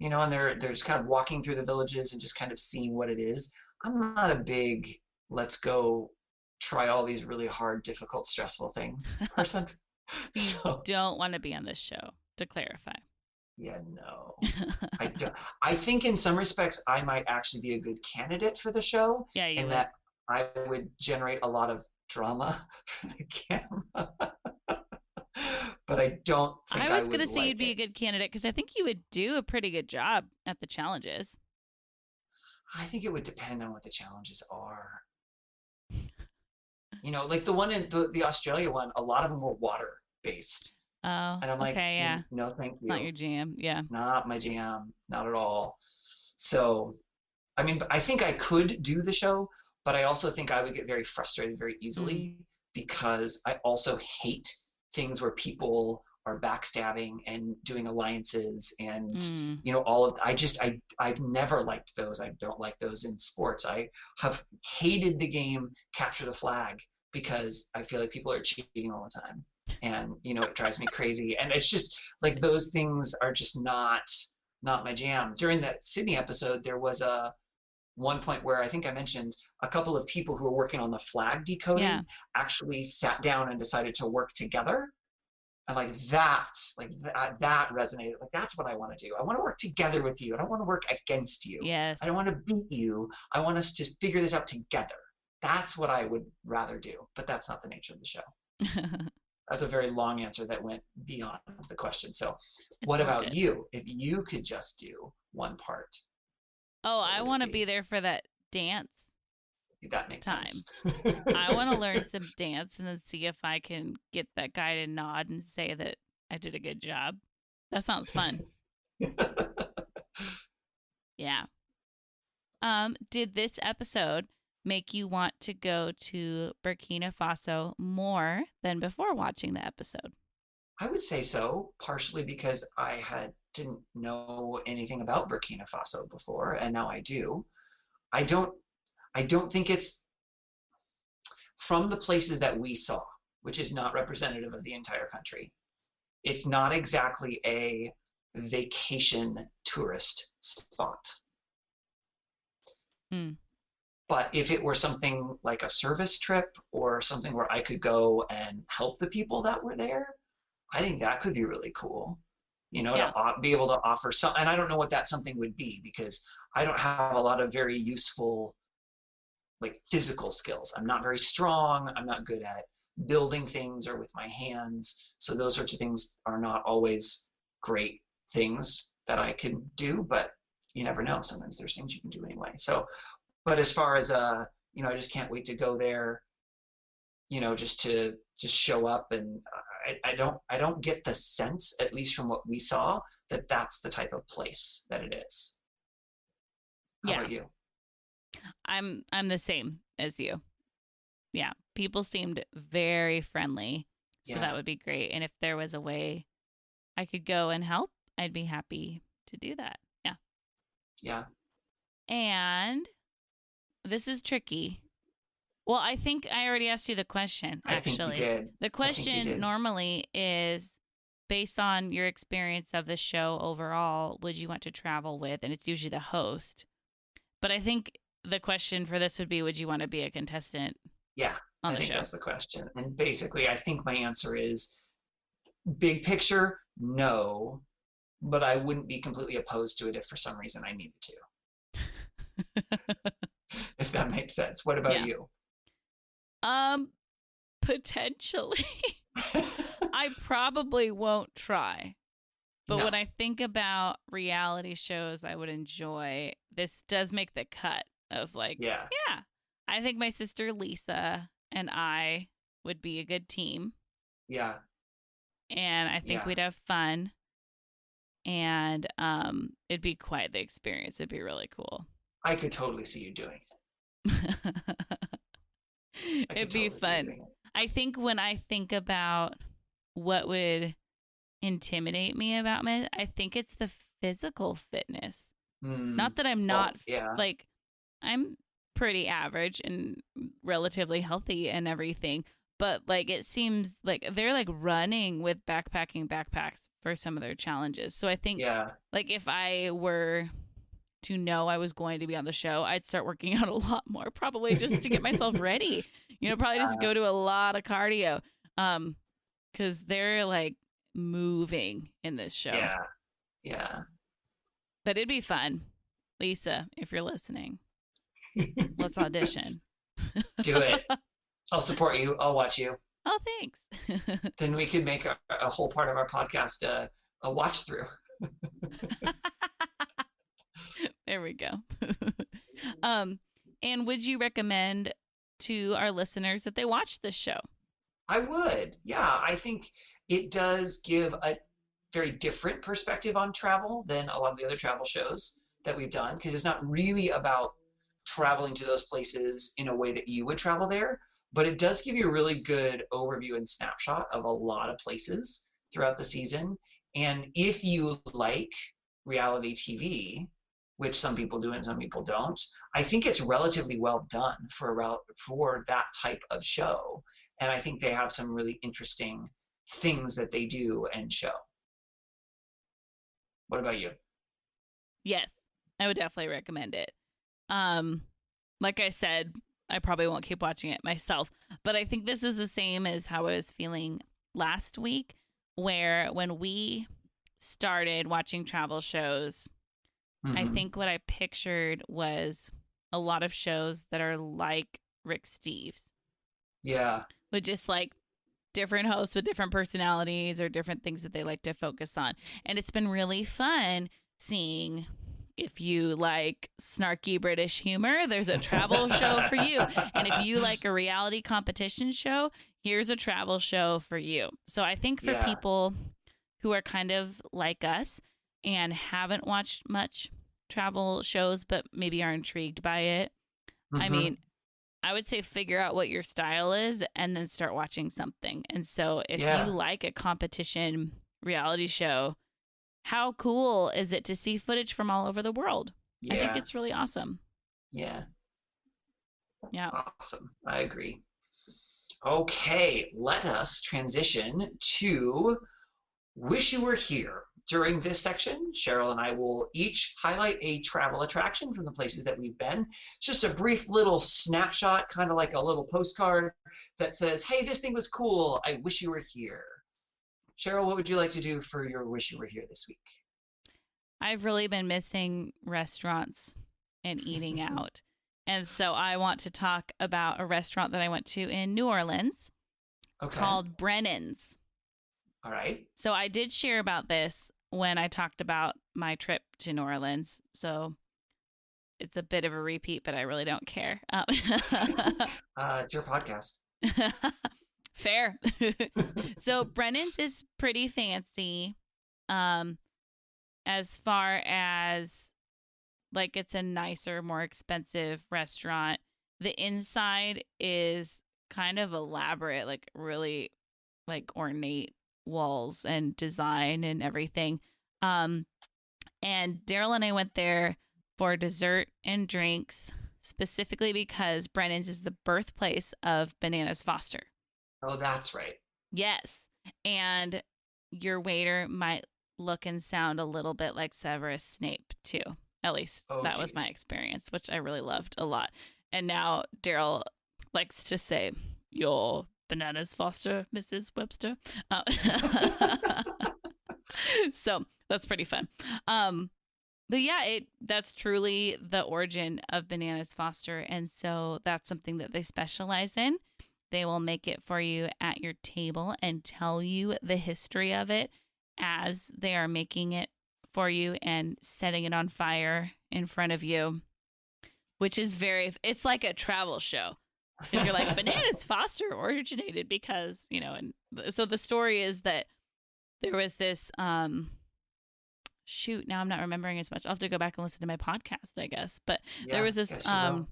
And they're just kind of walking through the villages and just kind of seeing what it is. I'm not a big let's go try all these really hard, difficult, stressful things person. You So don't want to be on this show, to clarify. yeah, no. I don't. I think in some respects I might actually be a good candidate for the show, Yeah, you in would. that I would generate a lot of drama for the camera. But I don't think I I was would going to say like you'd be a it. good candidate because I think you would do a pretty good job at the challenges. I think it would depend on what the challenges are. Like the one in the Australia one, a lot of them were water based. Oh, And I'm like, okay, yeah. no, thank you. Not your jam. Yeah. Not my jam, not at all. So, I mean, I think I could do the show, but I also think I would get very frustrated very easily because I also hate things where people are backstabbing and doing alliances and Mm. all of I've never liked those. I don't like those in sports. I have hated the game Capture the Flag because I feel like people are cheating all the time, and it drives me crazy, and it's just like those things are just not my jam. During that Sydney episode, there was a one point where I think I mentioned a couple of people who were working on the flag decoding Yeah. actually sat down and decided to work together And that resonated. Like, that's what I want to do. I want to work together with you. I don't want to work against you. Yes. I don't want to beat you. I want us to figure this out together. That's what I would rather do. But that's not the nature of the show. That's a very long answer that went beyond the question. So, what all about good. you? If you could just do one part, Oh, what I would it want to be? be there for that dance. That makes Time. sense. I want to learn some dance and then see if I can get that guy to nod and say that I did a good job. That sounds fun. Yeah. Did this episode make you want to go to Burkina Faso more than before watching the episode? I would say so, partially because didn't know anything about Burkina Faso before, and now I do. I don't think it's from the places that we saw, which is not representative of the entire country. It's not exactly a vacation tourist spot. Hmm. But if it were something like a service trip or something where I could go and help the people that were there, I think that could be really cool. Yeah. To be able to offer some, and I don't know what that something would be because I don't have a lot of very useful like physical skills. I'm not very strong. I'm not good at building things or with my hands. So those sorts of things are not always great things that I can do, but you never know. Sometimes there's things you can do anyway. So, but as far as I just can't wait to go there, just to just show up. And I don't get the sense, at least from what we saw, that that's the type of place that it is. How about you? I'm the same as you. Yeah, people seemed very friendly, so that would be great. And if there was a way I could go and help, I'd be happy to do that. Yeah. Yeah. And this is tricky. Well, I think I already asked you the question, actually. I think you did. The question normally is based on your experience of the show overall, would you want to travel with? And it's usually the host. But I think the question for this would be, would you want to be a contestant? Yeah, on I the think show? that's the question. And basically, I think my answer is big picture, no, but I wouldn't be completely opposed to it if for some reason I needed to. If that makes sense. What about you? Potentially. I probably won't try. But No. when I think about reality shows I would enjoy, this does make the cut of like, Yeah. I think my sister Lisa and I would be a good team. Yeah. And I think we'd have fun. And it'd be quite the experience. It'd be really cool. I could totally see you doing it. It'd be fun. I think when I think about what would intimidate me about me, I think it's the physical fitness. Not that I'm not like, I'm pretty average and relatively healthy and everything, but like it seems like they're like running with backpacking backpacks for some of their challenges. So I think like if I were to know I was going to be on the show, I'd start working out a lot more, probably just to get myself ready. Probably just go to a lot of cardio. Because they're like moving in this show. Yeah. But it'd be fun. Lisa, if you're listening, let's audition. Do it. I'll support you. I'll watch you. Oh, thanks. Then we can make a whole part of our podcast a watch through. There we go. And would you recommend to our listeners that they watch this show? I would. Yeah, I think it does give a very different perspective on travel than a lot of the other travel shows that we've done, because it's not really about traveling to those places in a way that you would travel there, but it does give you a really good overview and snapshot of a lot of places throughout the season. And if you like reality TV, which some people do and some people don't, I think it's relatively well done for that type of show. And I think they have some really interesting things that they do and show. What about you? Yes, I would definitely recommend it. Like I said, I probably won't keep watching it myself, but I think this is the same as how I was feeling last week where when we started watching travel shows, I Mhm. think what I pictured was a lot of shows that are like Rick Steves, Yeah. with just like different hosts with different personalities or different things that they like to focus on. And it's been really fun seeing if you like snarky British humor, there's a travel show for you. And if you like a reality competition show, here's a travel show for you. So I think for Yeah. people who are kind of like us and haven't watched much travel shows but maybe are intrigued by it, I Mhm. mean, I would say figure out what your style is and then start watching something. And so if Yeah. you like a competition reality show, how cool is it to see footage from all over the world? I think Yeah. it's really awesome. Yeah. Yeah. Awesome. I agree. Okay, let us transition to Wish You Were Here. During this section, Cheryl and I will each highlight a travel attraction from the places that we've been. It's just a brief little snapshot, kind of like a little postcard that says, hey, this thing was cool. I wish you were here. Cheryl, what would you like to do for your Wish You Were Here this week? I've really been missing restaurants and eating out. And so I want to talk about a restaurant that I went to in New Orleans Okay. called Brennan's. All right. So I did share about this when I talked about my trip to New Orleans. So it's a bit of a repeat, but I really don't care. It's your podcast. Fair. So Brennan's is pretty fancy. As far as like it's a nicer, more expensive restaurant. The inside is kind of elaborate, like really like ornate walls and design and everything. And Daryl and I went there for dessert and drinks, specifically because Brennan's is the birthplace of Bananas Foster. Oh, that's right. Yes. And your waiter might look and sound a little bit like Severus Snape, too. At least Oh, that was my geez. experience, which I really loved a lot. And now Daryl likes to say, "Your Bananas Foster, Mrs. Webster." So that's pretty fun. But yeah, that's truly the origin of Bananas Foster. And so that's something that they specialize in. They will make it for you at your table and tell you the history of it as they are making it for you and setting it on fire in front of you, which is it's like a travel show. If you're like, Bananas Foster originated because, and so the story is that there was this, shoot, now I'm not remembering as much. I'll have to go back and listen to my podcast, I guess. But Yeah, there was guess this you will.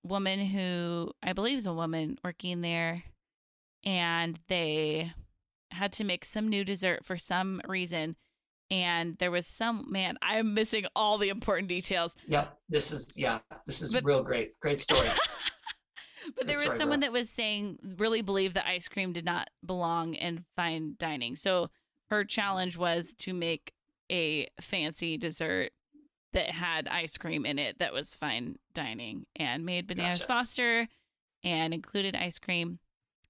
woman who I believe is a woman working there, and they had to make some new dessert for some reason. And there was I'm missing all the important details. Yep. This is But- real great. Great story. But there That's was right, someone bro. that was saying, really believed that ice cream did not belong in fine dining. So her challenge was to make a fancy dessert that had ice cream in it that was fine dining, and made Bananas Gotcha. Foster and included ice cream.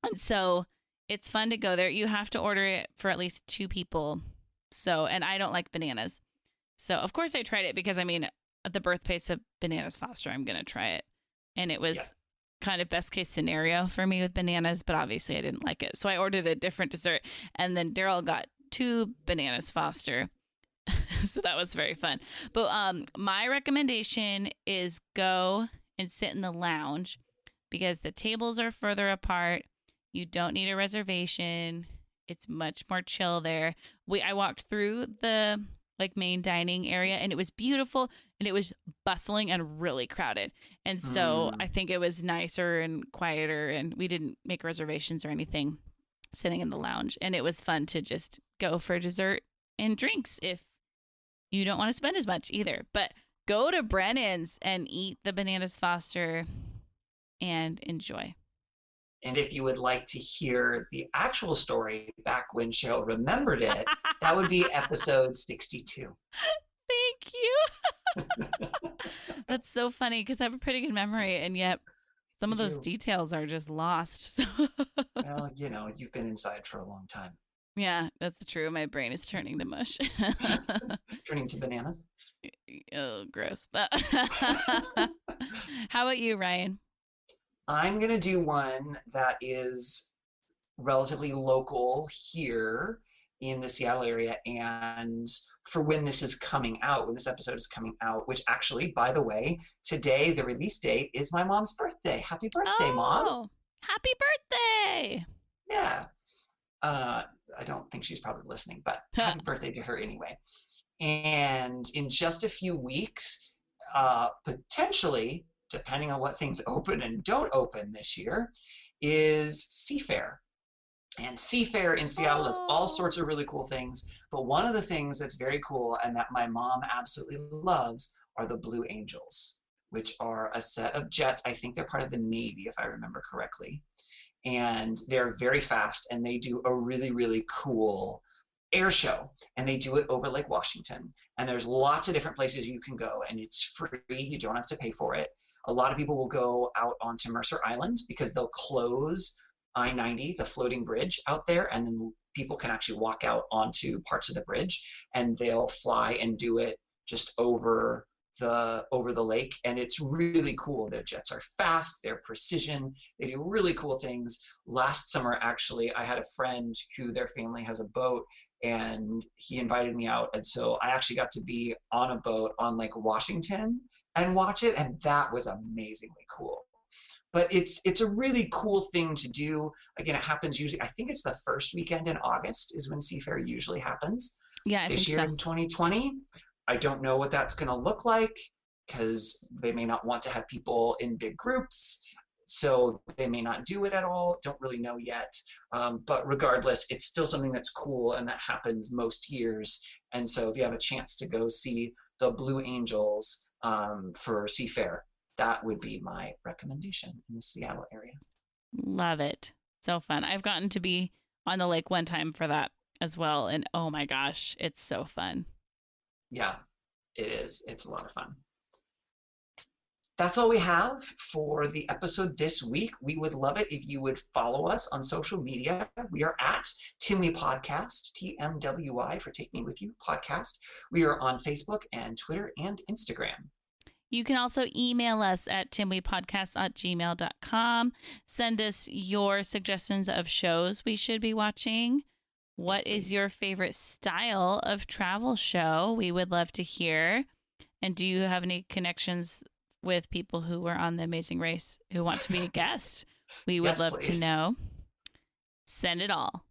And so it's fun to go there. You have to order it for at least 2 people. So, and I don't like bananas. So, of course, I tried it because, at the birthplace of Bananas Foster, I'm going to try it. And it was Yeah. kind of best case scenario for me with bananas, but obviously I didn't like it. So I ordered a different dessert. And then Daryl got 2 Bananas Foster. So that was very fun. But my recommendation is go and sit in the lounge because the tables are further apart. You don't need a reservation. It's much more chill there. I walked through the main dining area, and it was beautiful, and it was bustling and really crowded. And so I think it was nicer and quieter, and we didn't make reservations or anything sitting in the lounge. And it was fun to just go for dessert and drinks if you don't want to spend as much either. But go to Brennan's and eat the Bananas Foster and enjoy. And if you would like to hear the actual story back when Cheryl remembered it, that would be episode 62. Thank you. That's so funny because I have a pretty good memory, and yet some of You those do. details are just lost. Well, you've been inside for a long time. Yeah, that's true. My brain is turning to mush. Turning to bananas. Oh, gross. How about you, Ryan? I'm going to do one that is relatively local here in the Seattle area. And for when this is coming out, when this episode is coming out, which actually, by the way, today, the release date is my mom's birthday. Happy birthday, Mom. Oh, happy birthday. Yeah. I don't think she's probably listening, but happy birthday to her anyway. And in just a few weeks, potentially, depending on what things open and don't open this year, is Seafair. And Seafair in Seattle does all sorts of really cool things. But one of the things that's very cool and that my mom absolutely loves are the Blue Angels, which are a set of jets. I think they're part of the Navy, if I remember correctly. And they're very fast, and they do a really, really cool air show, and they do it over Lake Washington. And there's lots of different places you can go, and it's free. You don't have to pay for it. A lot of people will go out onto Mercer Island because they'll close I-90, the floating bridge out there, and then people can actually walk out onto parts of the bridge, and they'll fly and do it just over the lake, and it's really cool. Their jets are fast, they're precision, they do really cool things. Last summer, actually, I had a friend who their family has a boat, and he invited me out, and so I actually got to be on a boat on Lake Washington and watch it, and that was amazingly cool. But it's a really cool thing to do. Again, it happens usually, I think it's the first weekend in August is when Seafair usually happens. Yeah, I This think year so. in 2020, I don't know what that's going to look like because they may not want to have people in big groups, so they may not do it at all. Don't really know yet. But regardless, it's still something that's cool, and that happens most years. And so if you have a chance to go see the Blue Angels for Seafair, that would be my recommendation in the Seattle area. Love it. So fun. I've gotten to be on the lake one time for that as well. And oh my gosh, it's so fun. Yeah, it is. It's a lot of fun. That's all we have for the episode this week. We would love it if you would follow us on social media. We are at Timwy Podcast, TMWI for Take Me With You Podcast. We are on Facebook and Twitter and Instagram. You can also email us at timwepodcast@gmail.com. Send us your suggestions of shows we should be watching. What is your favorite style of travel show? We would love to hear. And do you have any connections with people who were on The Amazing Race who want to be a guest? We would love to know. Send it all.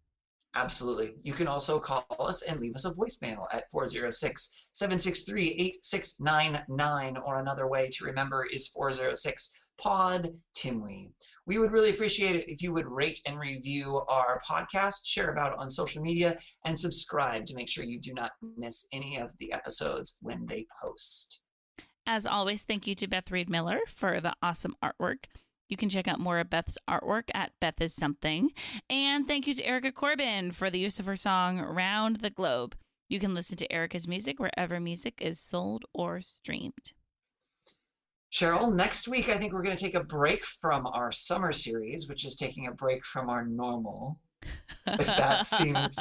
Absolutely. You can also call us and leave us a voicemail at 406-763-8699, or another way to remember is 406-POD-TIMWY. We would really appreciate it if you would rate and review our podcast, share about it on social media, and subscribe to make sure you do not miss any of the episodes when they post. As always, thank you to Beth Reed Miller for the awesome artwork. You can check out more of Beth's artwork at Beth Is Something. And thank you to Erica Corbin for the use of her song Round the Globe. You can listen to Erica's music wherever music is sold or streamed. Cheryl, next week I think we're going to take a break from our summer series, which is taking a break from our normal, if that seems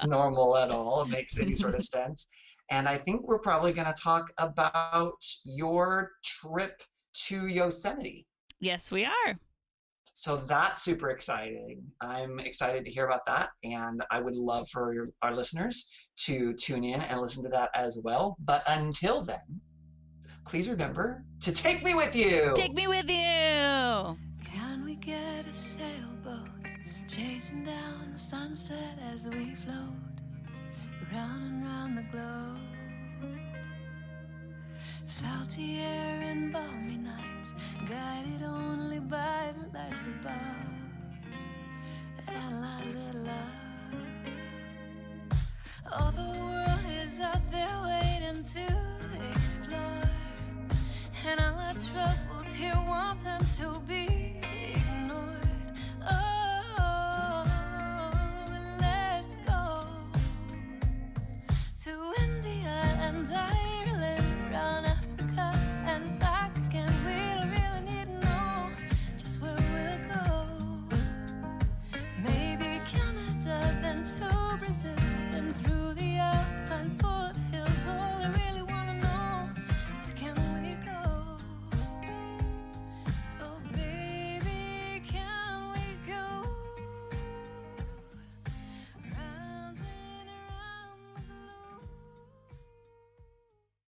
normal at all, makes any sort of sense. And I think we're probably going to talk about your trip to Yosemite. Yes, we are. So that's super exciting. I'm excited to hear about that, and I would love for our listeners to tune in and listen to that as well. But until then, please remember to take me with you. Take me with you. Can we get a sailboat chasing down the sunset as we float round and round the globe? Salty air and balmy nights, guided only by the lights above.